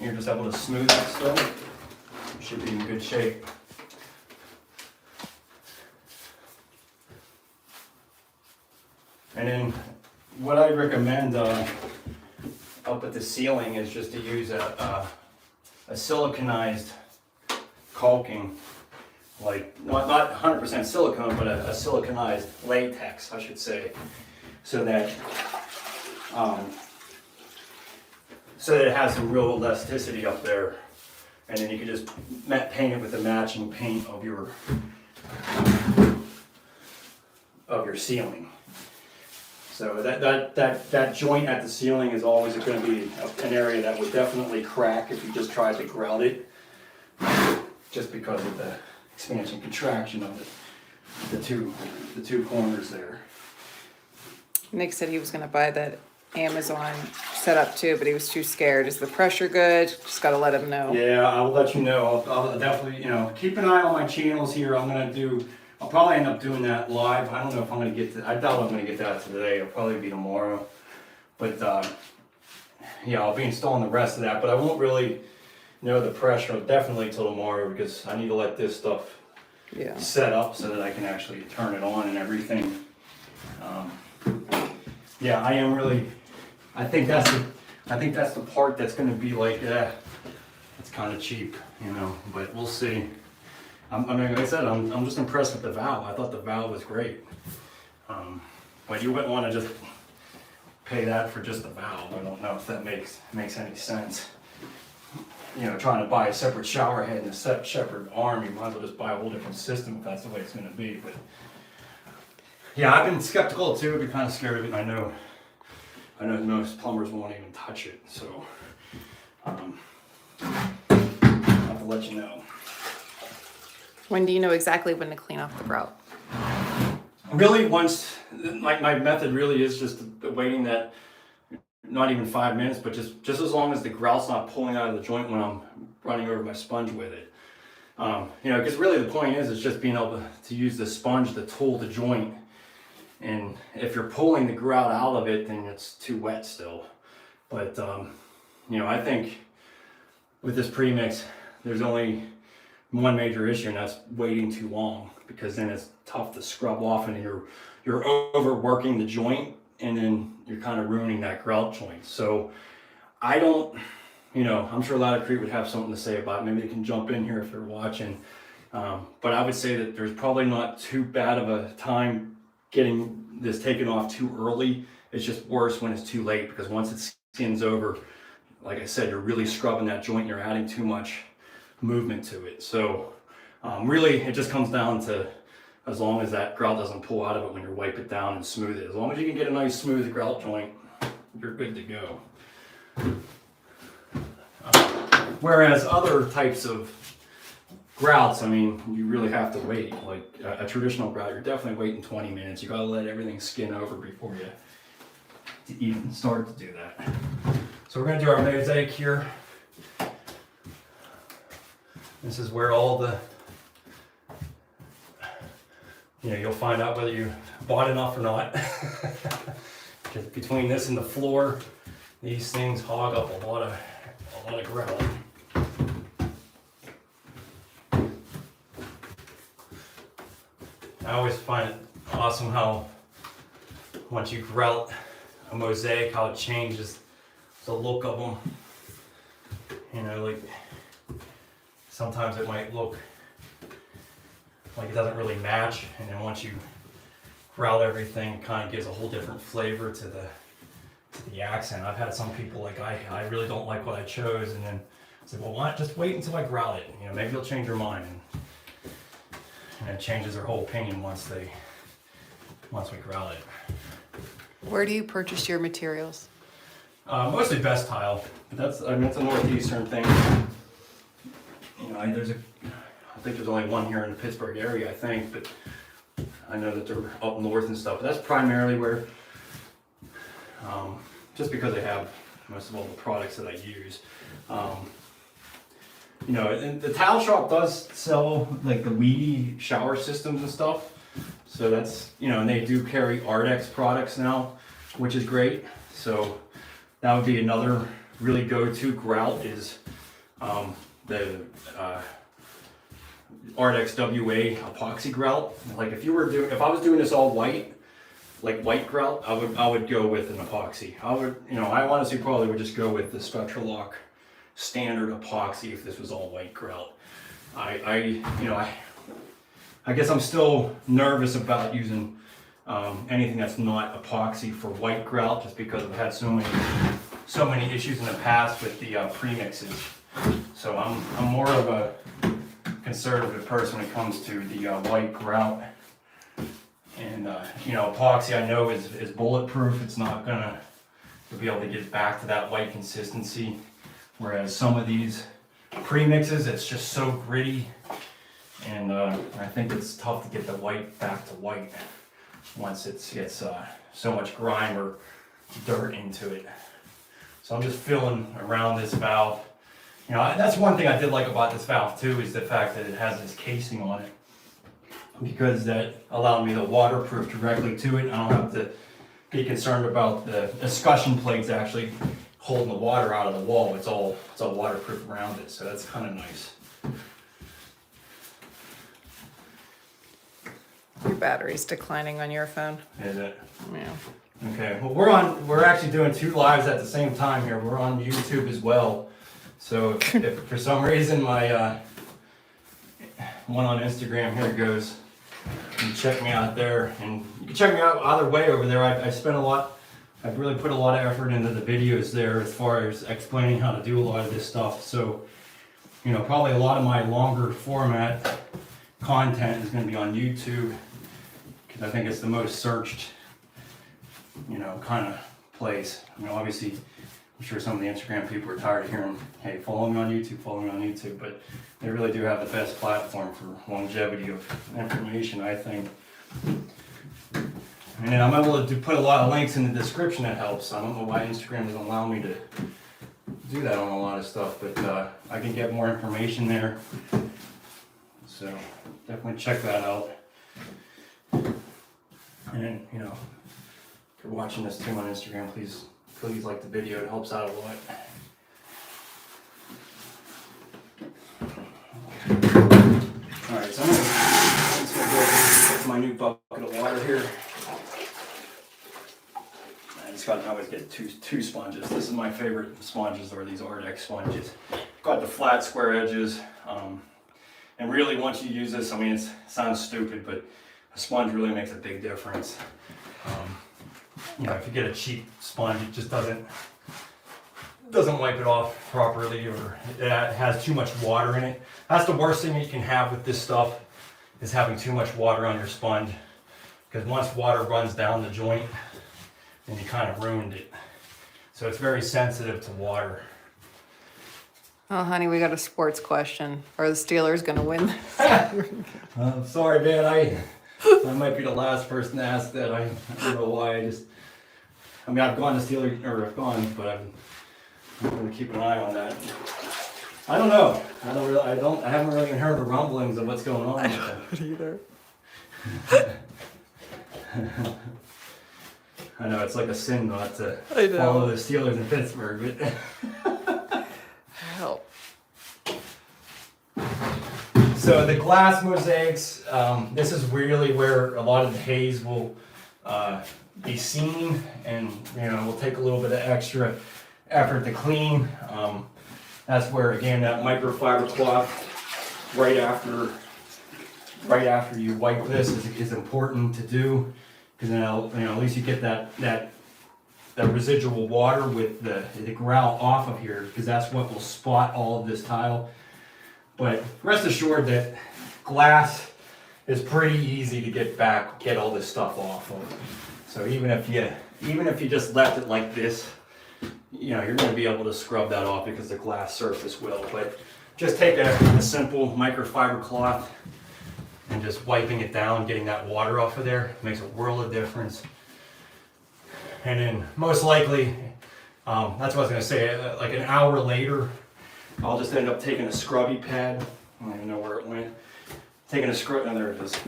Speaker 2: you're just able to smooth that stuff, you should be in good shape. And then what I recommend up at the ceiling is just to use a siliconized caulking, like not 100% silicone, but a siliconized latex, I should say, so that it has some real elasticity up there, and then you can just paint it with the matching paint of your ceiling. So that joint at the ceiling is always going to be an area that would definitely crack if you just tried to grout it, just because of the expansion contraction of the two corners there.
Speaker 1: Nick said he was gonna buy that Amazon setup too, but he was too scared. Is the pressure good? Just gotta let him know.
Speaker 2: Yeah, I'll let you know. I'll definitely, keep an eye on my channels here. I'll probably end up doing that live. I don't know if I'm gonna get to, I doubt I'm gonna get that today. It'll probably be tomorrow. But yeah, I'll be installing the rest of that, but I won't really know the pressure definitely till tomorrow, because I need to let this stuff set up so that I can actually turn it on and everything. Yeah, I am really, I think that's the part that's gonna be like, it's kind of cheap, but we'll see. I mean, like I said, I'm just impressed with the valve. I thought the valve was great. But you wouldn't want to just pay that for just the valve. I don't know if that makes any sense. Trying to buy a separate shower head and a separate arm, you might as well just buy a whole different system if that's the way it's going to be. But yeah, I've been skeptical too. I've been kind of scared of it. I know most plumbers won't even touch it. So I'll have to let you know.
Speaker 1: When do you know exactly when to clean off the grout?
Speaker 2: Really, once, like, my method really is just waiting that, not even 5 minutes, but just as long as the grout's not pulling out of the joint when I'm running over my sponge with it. Because really the point is just being able to use the sponge to tool the joint. And if you're pulling the grout out of it, then it's too wet still. But, I think with this premix, there's only one major issue, and that's waiting too long, because then it's tough to scrub off and you're overworking the joint, and then you're kind of ruining that grout joint. So I don't, I'm sure Latacrete would have something to say about it. Maybe they can jump in here if they're watching. But I would say that there's probably not too bad of a time getting this taken off too early. It's just worse when it's too late, because once it skins over, like I said, you're really scrubbing that joint, you're adding too much movement to it. So really it just comes down to, as long as that grout doesn't pull out of it when you wipe it down and smooth it. As long as you can get a nice smooth grout joint, you're good to go. Whereas other types of grouts, I mean, you really have to wait. Like a traditional grout, you're definitely waiting 20 minutes. You gotta let everything skin over before you even start to do that. So we're gonna do our mosaic here. This is where all the, you'll find out whether you bought enough or not. Just between this and the floor, these things hog up a lot of grout. I always find it awesome how once you grout a mosaic, how it changes the look of them. You know, like sometimes it might look like it doesn't really match, and then once you grout everything, it kind of gives a whole different flavor to the accent. I've had some people like, I really don't like what I chose, and then I said, well, why not just wait until I grout it? You know, maybe you'll change your mind. And it changes their whole opinion once we grout it.
Speaker 1: Where do you purchase your materials?
Speaker 2: Mostly Best Tile, but that's a northeastern thing. You know, I think there's only one here in the Pittsburgh area, I think, but I know that they're up north and stuff. But that's primarily where, just because they have most of all the products that I use. You know, and the tile shop does sell like the weedy shower systems and stuff. So that's, you know, and they do carry Ardex products now, which is great. So that would be another really go-to grout is the Ardex WA epoxy grout. Like if I was doing this all white, like white grout, I would go with an epoxy. I honestly probably would just go with the Spectralock standard epoxy if this was all white grout. I guess I'm still nervous about using anything that's not epoxy for white grout, just because I've had so many issues in the past with the premixes. So I'm more of a conservative person when it comes to the white grout. And epoxy I know is bulletproof. It's not gonna be able to get back to that white consistency. Whereas some of these premixes, it's just so gritty, and I think it's tough to get the white back to white once it gets so much grime or dirt into it. So I'm just feeling around this valve. You know, that's one thing I did like about this valve too, is the fact that it has this casing on it, because that allowed me to waterproof directly to it. I don't have to be concerned about the escutcheon plates actually holding the water out of the wall. It's all waterproof around it, so that's kind of nice.
Speaker 1: Your battery's declining on your phone.
Speaker 2: Is it?
Speaker 1: Yeah.
Speaker 2: Okay. Well, we're actually doing 2 lives at the same time here. We're on YouTube as well. So if for some reason my one on Instagram here goes, you can check me out there, and you can check me out either way over there. I've really put a lot of effort into the videos there as far as explaining how to do a lot of this stuff. So, you know, probably a lot of my longer format content is going to be on YouTube, because I think it's the most searched, you know, kind of place. I mean, obviously, I'm sure some of the Instagram people are tired of hearing, hey, follow me on YouTube, but they really do have the best platform for longevity of information, I think. And then I'm able to put a lot of links in the description. That helps. I don't know why Instagram doesn't allow me to do that on a lot of stuff, but I can get more information there. So definitely check that out. And then, you know, if you're watching this too on Instagram, please like the video. It helps out a lot. Alright, so I'm just gonna go get my new bucket of water here. I always get two sponges. This is my favorite sponges, are these Ardex sponges. Got the flat square edges, and really once you use this, I mean, it sounds stupid, but a sponge really makes a big difference. You know, if you get a cheap sponge, it just doesn't wipe it off properly, or it has too much water in it. That's the worst thing you can have with this stuff, is having too much water on your sponge, because once water runs down the joint, then you kind of ruined it. So it's very sensitive to water.
Speaker 1: Oh, honey, we got a sports question. Are the Steelers going to win?
Speaker 2: I'm sorry, man. I might be the last person to ask that. I don't know why. I've gone to Steelers, but I'm going to keep an eye on that. I don't know. I haven't really heard the rumblings of what's going on.
Speaker 1: I don't either.
Speaker 2: I know it's like a sin not to
Speaker 1: I know.
Speaker 2: follow the Steelers in Pittsburgh, but
Speaker 1: Help.
Speaker 2: so So the glass mosaics, this is really where a lot of the haze will be seen, and will take a little bit of extra effort to clean. That's where, again, that microfiber cloth right after you wipe this is important to do, because then at least you get that residual water with the grout off of here, because that's what will spot all of this tile. But rest assured that glass is pretty easy to get all this stuff off of. So even if you just left it like this, you're going to be able to scrub that off because the glass surface will. But just take a simple microfiber cloth and just wiping it down, getting that water off of there makes a world of difference. And then most likely, that's what I was going to say, like an hour later, I'll just end up taking a scrubby pad. I don't even know where it went. Taking a scrub, oh, there it is.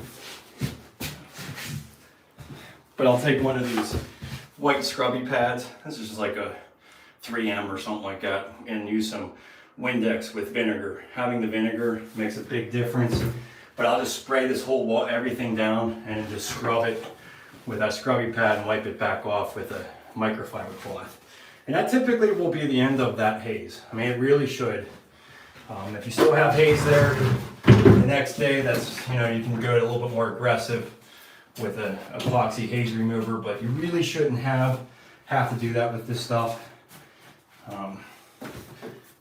Speaker 2: But I'll take one of these white scrubby pads. This is just like a 3M or something like that, and use some Windex with vinegar. Having the vinegar makes a big difference. But I'll just spray this whole wall, everything down, and just scrub it with that scrubby pad and wipe it back off with a microfiber cloth. And that typically will be the end of that haze. I mean, it really should. If you still have haze there the next day, that's, you can go a little bit more aggressive with an epoxy haze remover, but you really shouldn't have to do that with this stuff.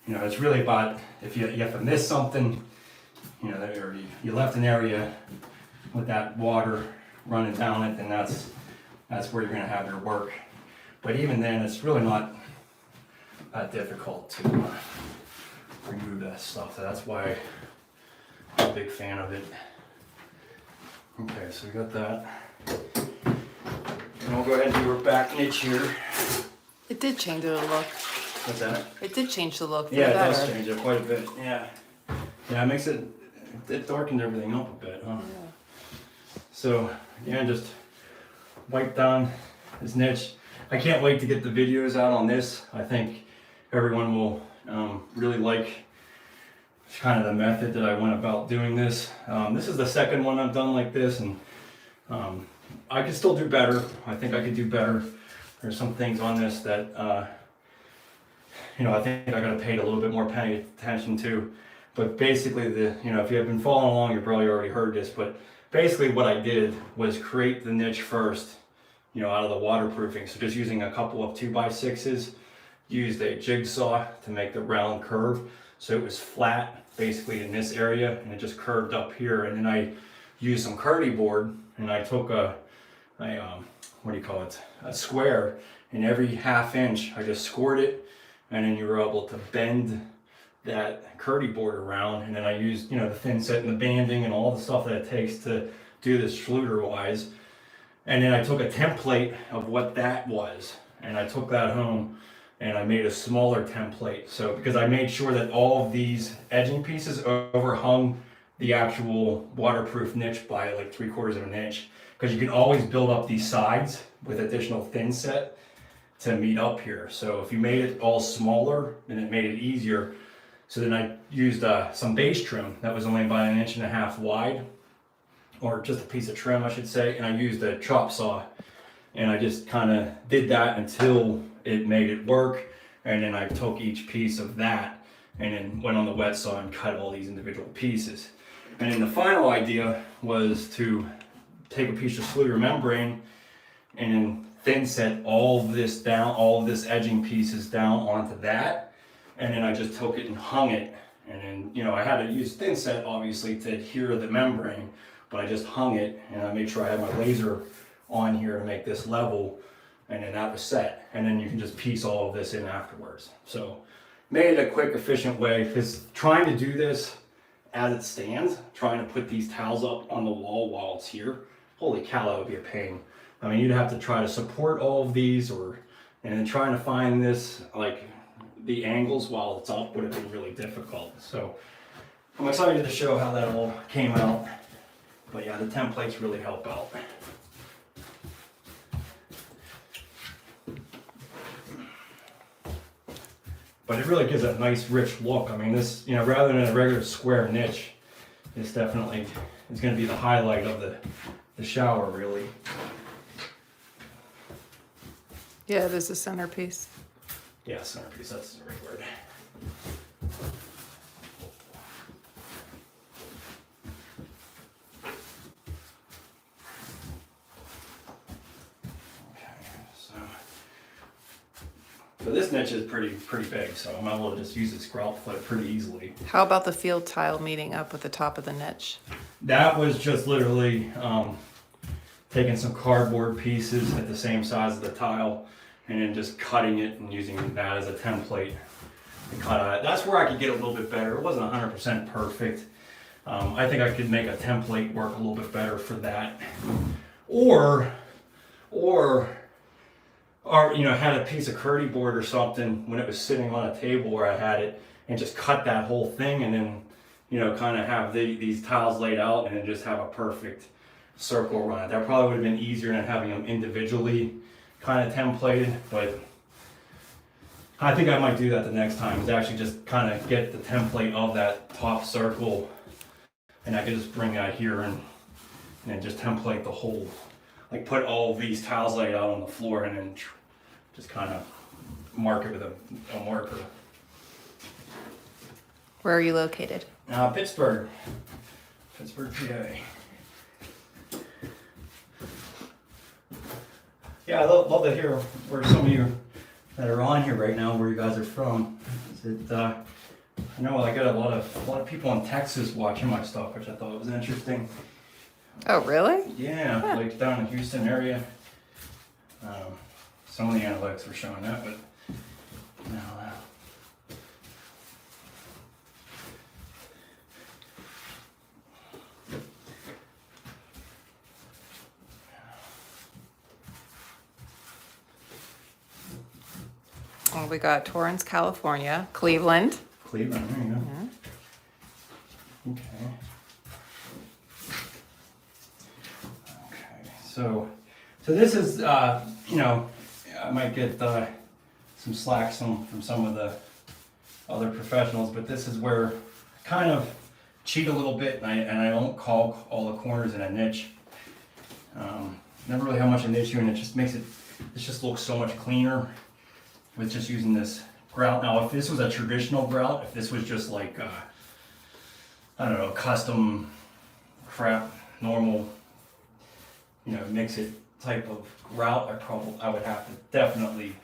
Speaker 2: It's really about if you have to miss something, or you left an area with that water running down it, then that's where you're going to have your work. But even then, it's really not that difficult to remove that stuff. So that's why I'm a big fan of it. Okay, so we got that. And we'll go ahead and do our back niche here.
Speaker 1: It did change the look.
Speaker 2: What's that?
Speaker 1: It did change the look.
Speaker 2: Yeah, it does change it quite a bit. Yeah. Yeah, it makes it darkened everything up a bit, huh? Yeah. So, again, just wipe down this niche. I can't wait to get the videos out on this. I think everyone will really like kind of the method that I went about doing this. This is the second one I've done like this, and I could still do better. I think I could do better. There's some things on this that I think I got to pay a little bit more attention to. But basically, if you have been following along, you probably already heard this. But basically, what I did was create the niche first, out of the waterproofing. So just using a couple of 2x6s, used a jigsaw to make the round curve. So it was flat, basically in this area, and it just curved up here. And then I used some Curdy board, and I took a square, and every ½ inch I just scored it, and then you were able to bend that Curdy board around. And then I used the thin set and the banding and all the stuff that it takes to do this Schluter wise. And then I took a template of what that was, and I took that home and I made a smaller template. So because I made sure that all of these edging pieces overhung the actual waterproof niche by like 3/4 of an inch, because you can always build up these sides with additional thin set to meet up here. So if you made it all smaller, then it made it easier. So then I used some base trim that was only about 1.5 inches wide, or just a piece of trim, I should say, and I used a chop saw, and I just kind of did that until it made it work. And then I took each piece of that and then went on the wet saw and cut all these individual pieces. And then the final idea was to take a piece of Schluter membrane and then thin set all of this down, all of this edging pieces down onto that. And then I just took it and hung it. And then, I had to use thin set obviously to adhere to the membrane, but I just hung it, and I made sure I had my laser on here to make this level, and then that was set. And then you can just piece all of this in afterwards. So made it a quick, efficient way, because trying to do this as it stands, trying to put these tiles up on the wall while it's here, holy cow, that would be a pain. I mean, you'd have to try to support all of these, and then trying to find this, like the angles while it's up would have been really difficult. So I'm excited to show how that all came out. But yeah, the templates really help out. But it really gives a nice rich look. I mean, this, rather than a regular square niche, this definitely is going to be the highlight of the shower, really.
Speaker 1: Yeah, there's a centerpiece.
Speaker 2: Yeah, centerpiece, that's the right word. So this niche is pretty big, so I'm able to just use this grout float pretty easily.
Speaker 1: How about the field tile meeting up with the top of the niche?
Speaker 2: That was just literally taking some cardboard pieces at the same size of the tile and then just cutting it and using that as a template to cut out. That's where I could get a little bit better. It wasn't 100% perfect. I think I could make a template work a little bit better for that. Or you know, had a piece of curdy board or something when it was sitting on a table where I had it, and just cut that whole thing, and then, you know, kind of have these tiles laid out and then just have a perfect circle around it. That probably would have been easier than having them individually kind of templated, but I think I might do that the next time, is actually just kind of get the template of that top circle, and I could just bring that here and just template the whole, like put all these tiles laid out on the floor and then just kind of mark it with a marker.
Speaker 1: Where are you located?
Speaker 2: Pittsburgh, PA. Yeah, I'd love to hear where some of you that are on here right now, where you guys are from. I know I got a lot of people in Texas watching my stuff, which I thought was interesting.
Speaker 1: Oh, really?
Speaker 2: Yeah, like down in Houston area. Some of the analytics were showing that, but no.
Speaker 1: Well, we got Torrance, California, Cleveland.
Speaker 2: Cleveland, there you go.
Speaker 1: Yeah.
Speaker 2: Okay. Okay, so this is, you know, I might get some slack from some of the other professionals, but this is where I kind of cheat a little bit, and I don't caulk all the corners in a niche. Never really have much of an issue, and it just looks so much cleaner with just using this grout. Now, if this was a traditional grout, if this was just like, I don't know, custom crap, normal, you know, mix it type of grout, I would have to definitely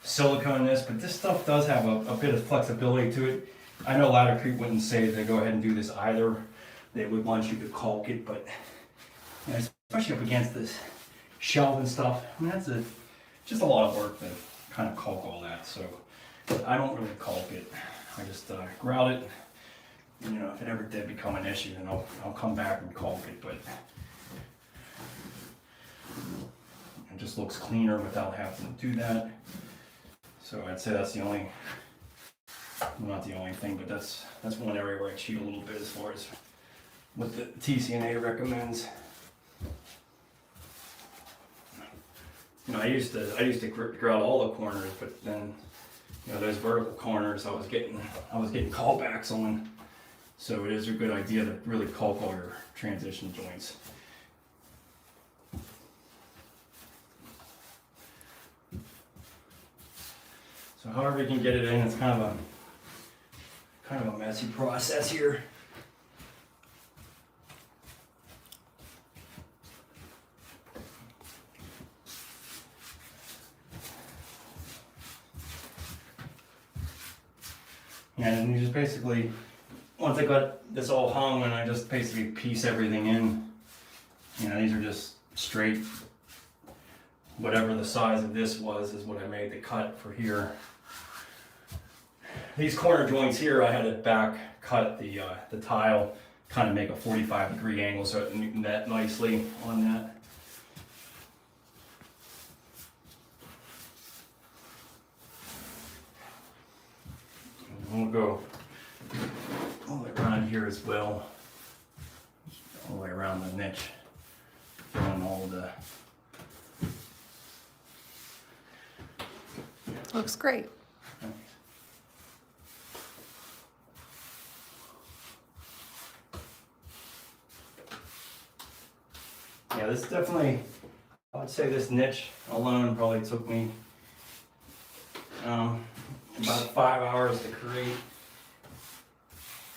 Speaker 2: silicone this, but this stuff does have a bit of flexibility to it. I know Laddercrete wouldn't say to go ahead and do this either. They would want you to caulk it, but you know, especially up against this shelf and stuff, I mean, that's just a lot of work to kind of caulk all that. So I don't really caulk it. I just grout it. You know, if it ever did become an issue, then I'll come back and caulk it, but it just looks cleaner without having to do that. So I'd say that's the only, well, not the only thing, but that's one area where I cheat a little bit as far as what the TCNA recommends. You know, I used to grout all the corners, but then, you know, those vertical corners I was getting callbacks on. So it is a good idea to really caulk all your transition joints. So however you can get it in, it's kind of a messy process here. And you just basically, once I got this all hung, and I just basically piece everything in. You know, these are just straight, whatever the size of this was is what I made the cut for here. These corner joints here, I had to back cut the tile, kind of make a 45-degree angle so it met nicely on that. And we'll go all the way around here as well, all the way around the niche, filling all the.
Speaker 1: Looks great.
Speaker 2: definitely, I would say this niche alone probably took me about 5 hours to create.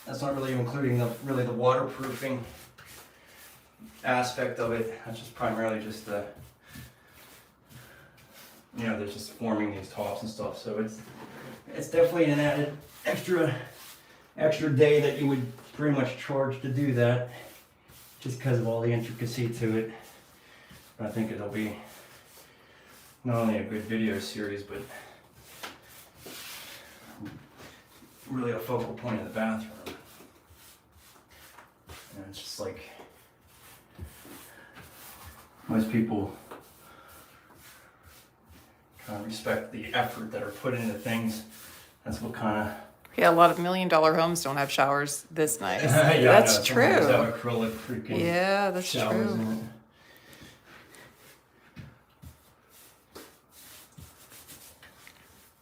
Speaker 2: That's not really including the waterproofing aspect of it. That's just primarily just the, you know, they're just forming these tops and stuff. So it's definitely an added extra day that you would pretty much charge to do that, just because of all the intricacy to it. But I think it'll be not only a good video series, but really a focal point in the bathroom. And it's just like, most people kind of respect the effort that are put into things. That's what kind of...
Speaker 1: Yeah, a lot of $1 million homes don't have showers this nice.
Speaker 2: Yeah,
Speaker 1: That's
Speaker 2: I know. Some of these
Speaker 1: true.
Speaker 2: have acrylic freaking
Speaker 1: Yeah, that's
Speaker 2: showers
Speaker 1: true.
Speaker 2: in it.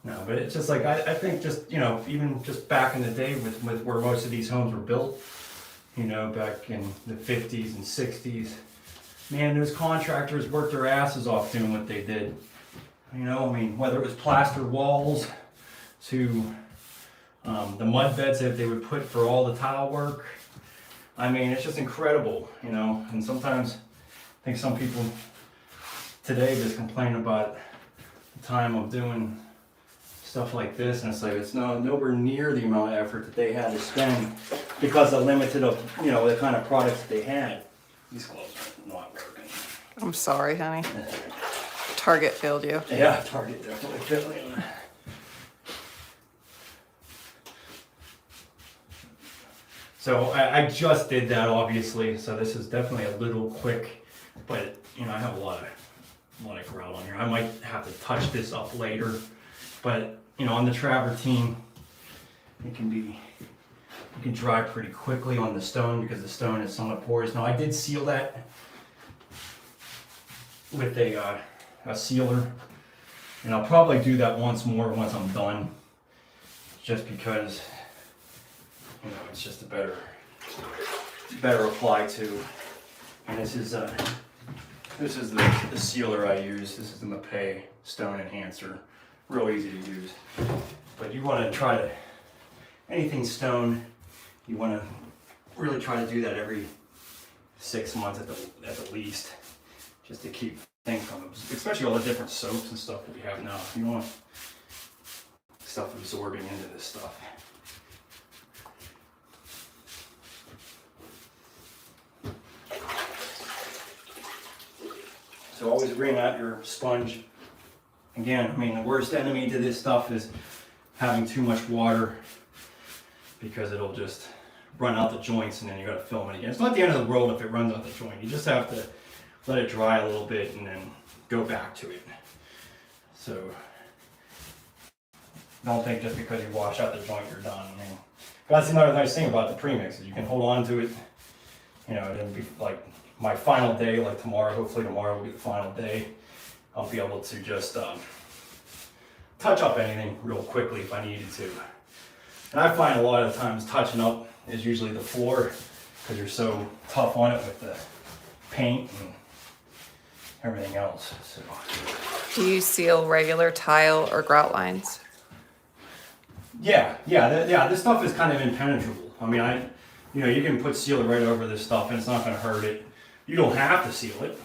Speaker 2: No, but it's just like, I think just, you know, even just back in the day with where most of these homes were built, you know, back in the 50s and 60s, man, those contractors worked their asses off doing what they did. You know, I mean, whether it was plaster walls to the mud beds that they would put for all the tile work. I mean, it's just incredible, you know, and sometimes I think some people today just complain about the time of doing stuff like this, and it's like, it's nowhere near the amount of effort that they had to spend because of limited of, you know, the kind of products that they had. These gloves are not working.
Speaker 1: I'm sorry, honey. Target failed you.
Speaker 2: Yeah, Target definitely failed me. So I just did that, obviously, so this is definitely a little quick, but you know, I have a lot of grout on here. I might have to touch this up later, but you know, on the travertine, it can dry pretty quickly on the stone because the stone is somewhat porous. Now I did seal that with a sealer, and I'll probably do that once more once I'm done, just because, you know, it's just a better apply to. And this is the sealer I use. This is the Mapei Stone Enhancer. Real easy to use. But you want to try to, anything stone, you want to really try to do that every 6 months at the least, just to keep things from, especially all the different soaps and stuff that we have now. You want stuff absorbing into this stuff. So always bring out your sponge. Again, I mean, the worst enemy to this stuff is having too much water, because it'll just run out the joints and then you gotta film it again. It's not the end of the world if it runs out the joint. You just have to let it dry a little bit and then go back to it. So don't think just because you wash out the joint you're done. I mean, that's another nice thing about the premix is you can hold on to it. You know, it'll be like my final day, like tomorrow. Hopefully tomorrow will be the final day. I'll be able to just touch up anything real quickly if I needed to. And I find a lot of the times touching up is usually the floor, because you're so tough on it with the paint and everything else. So.
Speaker 1: Do you seal regular tile or grout lines?
Speaker 2: Yeah. This stuff is kind of impenetrable. I mean, you can put sealer right over this stuff and it's not going to hurt it. You don't have to seal it,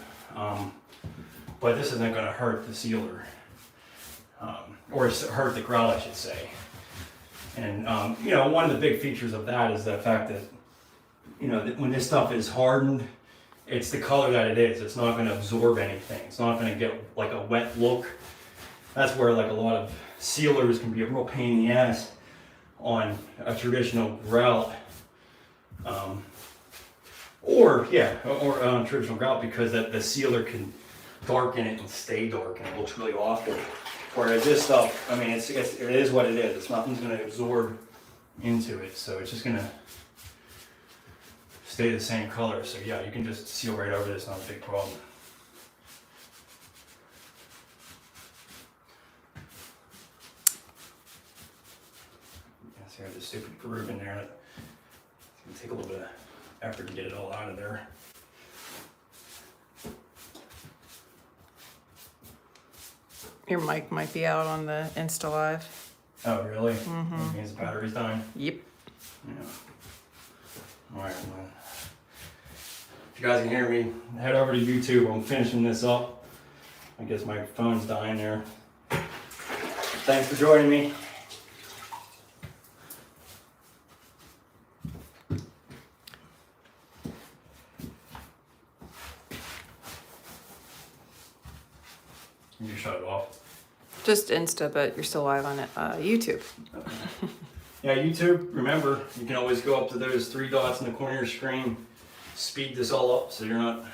Speaker 2: but this isn't going to hurt the sealer, or hurt the grout, I should say. And one of the big features of that is the fact that, that when this stuff is hardened, it's the color that it is. It's not going to absorb anything. It's not going to get like a wet look. That's where like a lot of sealers can be a real pain in the ass on a traditional grout. Or traditional grout, because the sealer can darken it and stay dark and it looks really awful. Whereas this stuff, I mean, it is what it is. It's nothing's going to absorb into it, so it's just going to stay the same color. So yeah, you can just seal right over this, not a big problem. See, I have this stupid groove in there. It's going to take a little bit of effort to get it all out of there.
Speaker 1: Your mic might be out on the Insta Live.
Speaker 2: Oh, really? That means the battery's dying?
Speaker 1: Yep.
Speaker 2: Yeah. Alright, well. If you guys can hear me, head over to YouTube. I'm finishing this up. I guess my phone's dying there. Thanks for joining me. You shut it off.
Speaker 1: Just Insta, but you're still live on YouTube.
Speaker 2: Okay. Yeah, YouTube, remember, you can always go up to those 3 dots in the corner of your screen, speed this all up so you're not,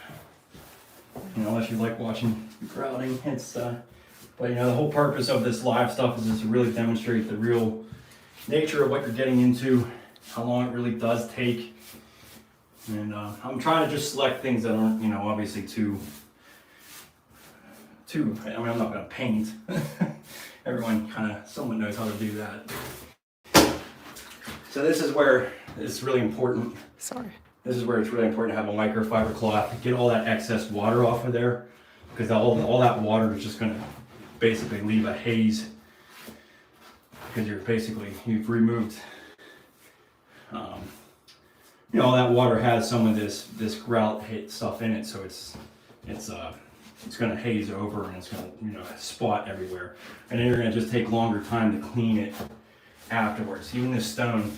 Speaker 2: unless you like watching grouting, but the whole purpose of this live stuff is just to really demonstrate the real nature of what you're getting into, how long it really does take, and I'm trying to just select things that aren't, obviously too, I'm not going to paint. Everyone someone knows how to do that. So this is where it's really important.
Speaker 1: Sorry.
Speaker 2: This is where it's really important to have a microfiber cloth. Get all that excess water off of there, because all that water is just going to basically leave a haze. Because you've removed, all that water has some of this grout stuff in it, so it's going to haze over and it's going to spot everywhere, and then you're going to just take longer time to clean it afterwards. Even this stone,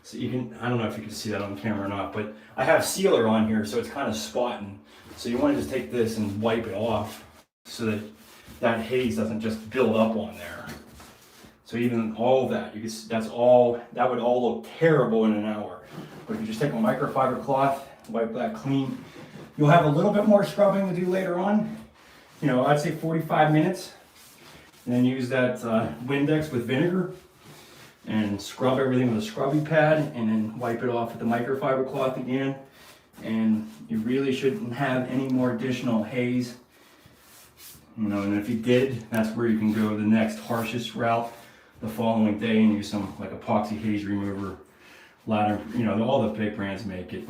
Speaker 2: so I don't know if you can see that on camera or not, but I have sealer on here, so it's kind of spotting. So you want to just take this and wipe it off so that haze doesn't just build up on there. So even all of that, that would all look terrible in an hour. But if you just take a microfiber cloth, wipe that clean, you'll have a little bit more scrubbing to do later on. I'd say 45 minutes, and then use that Windex with vinegar and scrub everything with a scrubby pad, and then wipe it off with the microfiber cloth again. And you really shouldn't have any more additional haze. And if you did, that's where you can go the next harshest route the following day and use some like epoxy haze remover, ladder, all the big brands make it.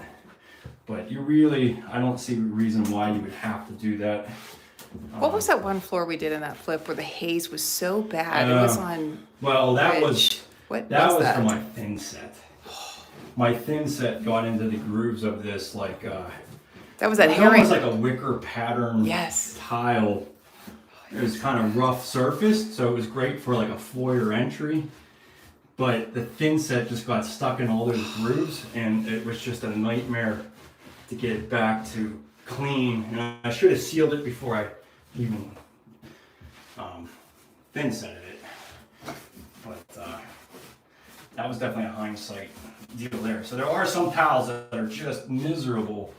Speaker 2: But I don't see a reason why you would have to do that.
Speaker 1: What was that one floor we did in that flip where the haze was so bad? It was on.
Speaker 2: Well, that
Speaker 1: Ridge.
Speaker 2: was for my thin set. My thin set got into the grooves of this
Speaker 1: that was that
Speaker 2: herring. It was
Speaker 1: herring.
Speaker 2: like a wicker pattern
Speaker 1: Yes.
Speaker 2: tile. It was kind of rough surfaced, so it was great for like a foyer entry. But the thin set just got stuck in all those grooves, and it was just a nightmare to get it back to clean. And I should have sealed it before I even thin setted it. But that was definitely a hindsight deal there. So there are some tiles that are just miserable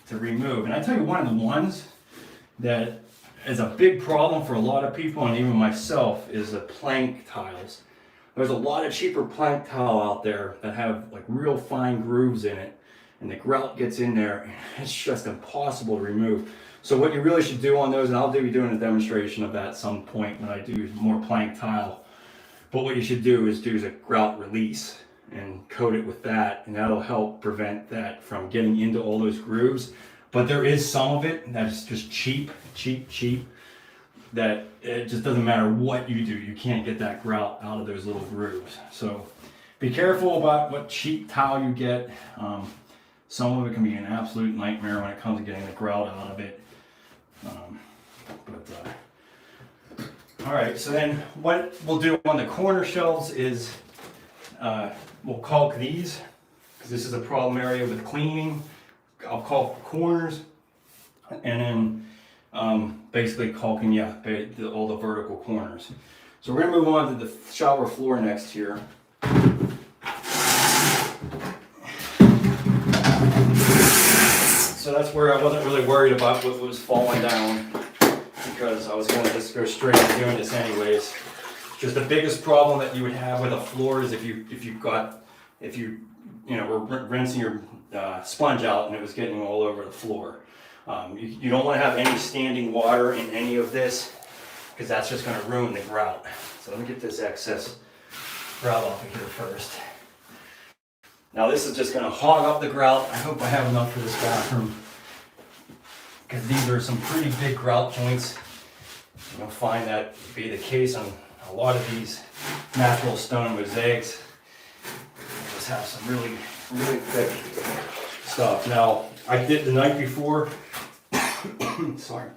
Speaker 2: to remove. And I tell you, one of the ones that is a big problem for a lot of people, and even myself, is the plank tiles. There's a lot of cheaper plank tile out there that have like real fine grooves in it, and the grout gets in there, and it's just impossible to remove. So what you really should do on those, and I'll be doing a demonstration of that at some point when I do more plank tile, but what you should do is a grout release and coat it with that, and that'll help prevent that from getting into all those grooves. But there is some of it that's just cheap, that it just doesn't matter what you do, you can't get that grout out of those little grooves. So be careful about what cheap tile you get. Some of it can be an absolute nightmare when it comes to getting the grout out of it. All right, so then what we'll do on the corner shelves is we'll caulk these, because this is a problem area with cleaning. I'll caulk the corners, and then basically caulking, all the vertical corners. So we're gonna move on to the shower floor next here. So that's where I wasn't really worried about what was falling down, because I was gonna just go straight to doing this anyways. Just the biggest problem that you would have with a floor is if you were rinsing your sponge out and it was getting all over the floor. You don't want to have any standing water in any of this, because that's just going to ruin the grout. So let me get this excess grout off of here first. Now this is just going to hog up the grout. I hope I have enough for this bathroom, because these are some pretty big grout joints, You'll find that to be the case on a lot of these natural stone mosaics. They just have some really, really thick stuff. Now, I did the night before, sorry,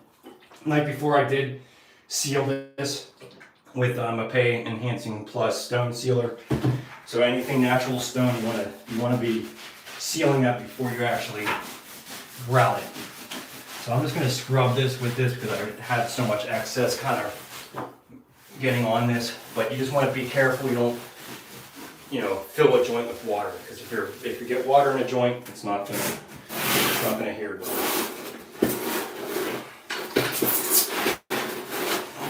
Speaker 2: the night before I did seal this with Mapei Enhancing Plus Stone Sealer. So anything natural stone, you wanna be sealing that before you actually grout it. So I'm just going to scrub this with this because I had so much excess kind of getting on this. But you just want to be careful you don't, fill a joint with water, because if you get water in a joint, it's not going to adhere to it.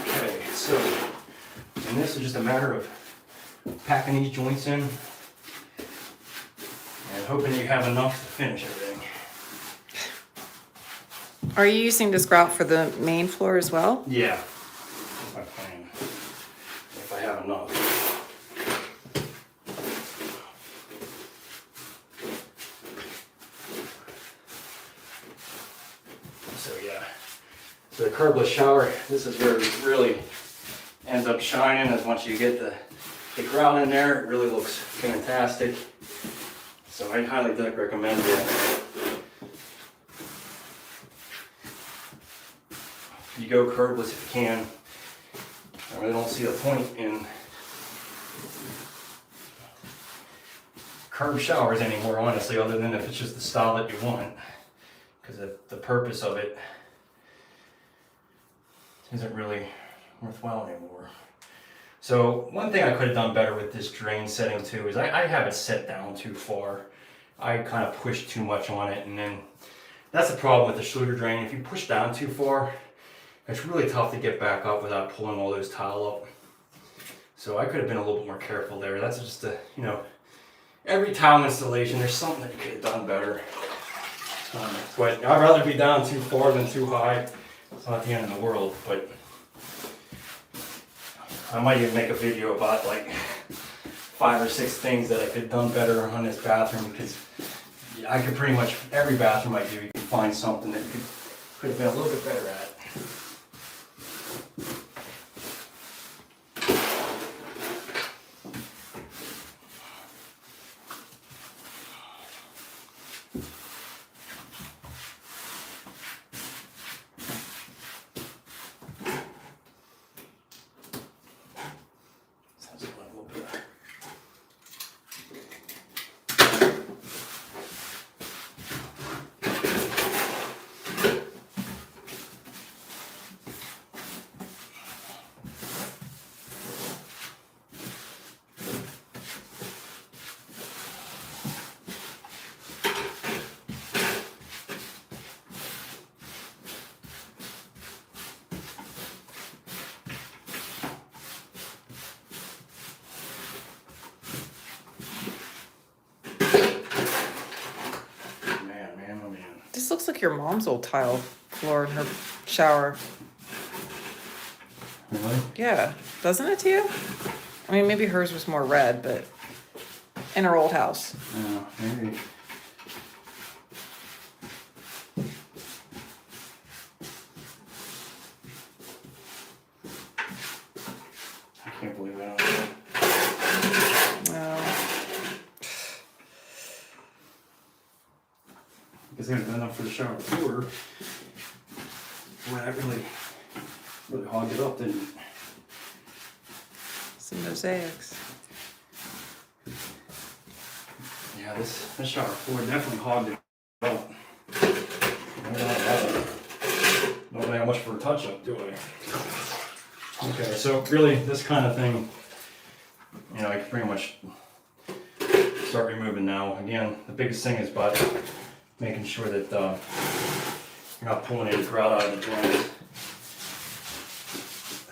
Speaker 2: Okay, so and this is just a matter of packing these joints in and hoping you have enough to finish everything.
Speaker 1: Are you using this grout for the main floor as well?
Speaker 2: Yeah, that's my plan, if I have enough. So yeah, so the curbless shower, this is where it really ends up shining, is once you get the grout in there, it really looks fantastic. So I highly recommend it. You go curbless if you can. I really don't see a point in curved showers anymore, honestly, other than if it's just the style that you want. Because the purpose of it isn't really worthwhile anymore. So one thing I could have done better with this drain setting too is I have it set down too far. I kind of pushed too much on it, and then that's the problem with the Schluter drain. If you push down too far, it's really tough to get back up without pulling all those tile up. So I could have been a little bit more careful there. That's just every tile installation, there's something that you could have done better. But I'd rather be down too far than too high. It's not the end of the world, but I might even make a video about like 5 or 6 things that I could have done better on this bathroom, because I could pretty much, every bathroom I do, you can find something that you could have been a little bit better at.
Speaker 1: This looks like your mom's old tile floor in her shower.
Speaker 2: Really?
Speaker 1: Yeah, doesn't it to you? I mean, maybe hers was more red, but in her old house.
Speaker 2: Yeah, maybe. I can't believe I don't know.
Speaker 1: No.
Speaker 2: Because there's been enough for the shower floor. Boy, that really hogged it up, didn't it?
Speaker 1: Some mosaics.
Speaker 2: Yeah, this shower floor definitely hogged it up. Don't really have much for a touch-up, do I? Okay, so really, this kind of thing, I can pretty much start removing now. Again, the biggest thing is about making sure that you're not pulling any grout out of the joints.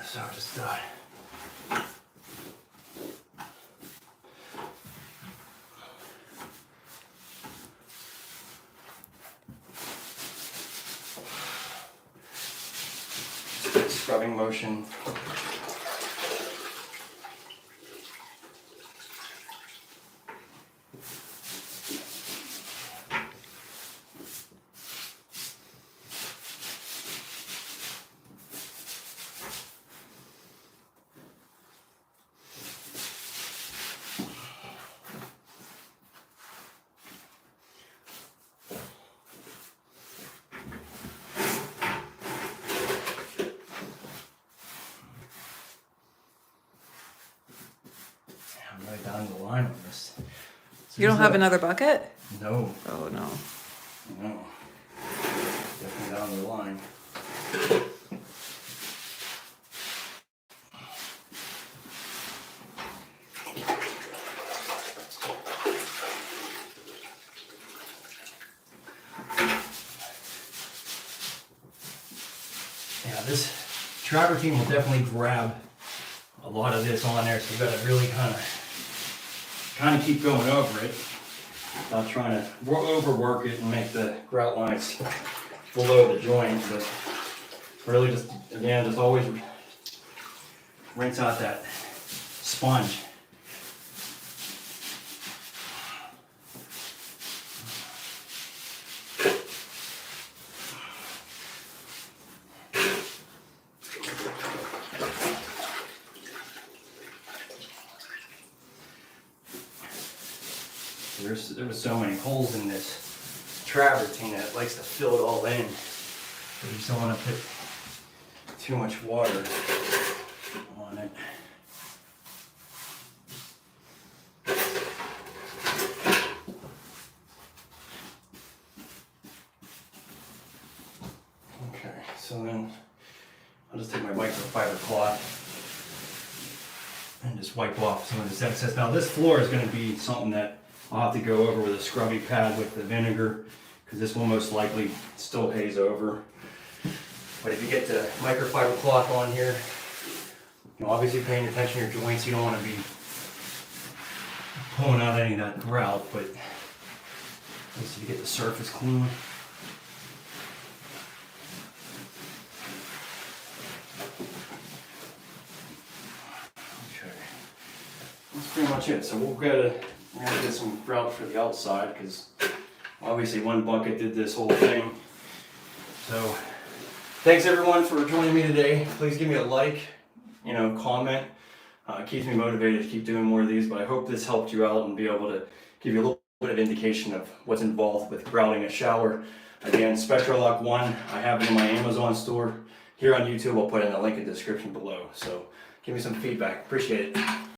Speaker 2: So just scrubbing motion.
Speaker 1: You don't have another bucket?
Speaker 2: No.
Speaker 1: Oh no.
Speaker 2: No. Definitely down the line. Yeah, this travertine will definitely grab a lot of this on there, so you gotta really kind of keep going over it, without trying to overwork it and make the grout lines below the joint. But really, just again, just always rinse out that sponge. There was so many holes in this travertine that it likes to fill it all in. But you just don't want to put too much water on it. Okay, so then I'll just take my microfiber cloth and just wipe off some of this excess. Now this floor is going to be something that I'll have to go over with a scrubby pad with the vinegar, because this will most likely still haze over. But if you get the microfiber cloth on here, you know, obviously paying attention to your joints, you don't want to be pulling out any of that grout, but at least you get the surface clean. Okay, that's pretty much it. So we're gonna get some grout for the outside, because obviously one bucket did this whole thing. So thanks everyone for joining me today. Please give me a like, you know, comment. It keeps me motivated to keep doing more of these, but I hope this helped you out and be able to give you a little bit of indication of what's involved with grouting a shower. Again, SpectraLock 1, I have it in my Amazon store. Here on YouTube, I'll put in a link in the description below. So give me some feedback. Appreciate it.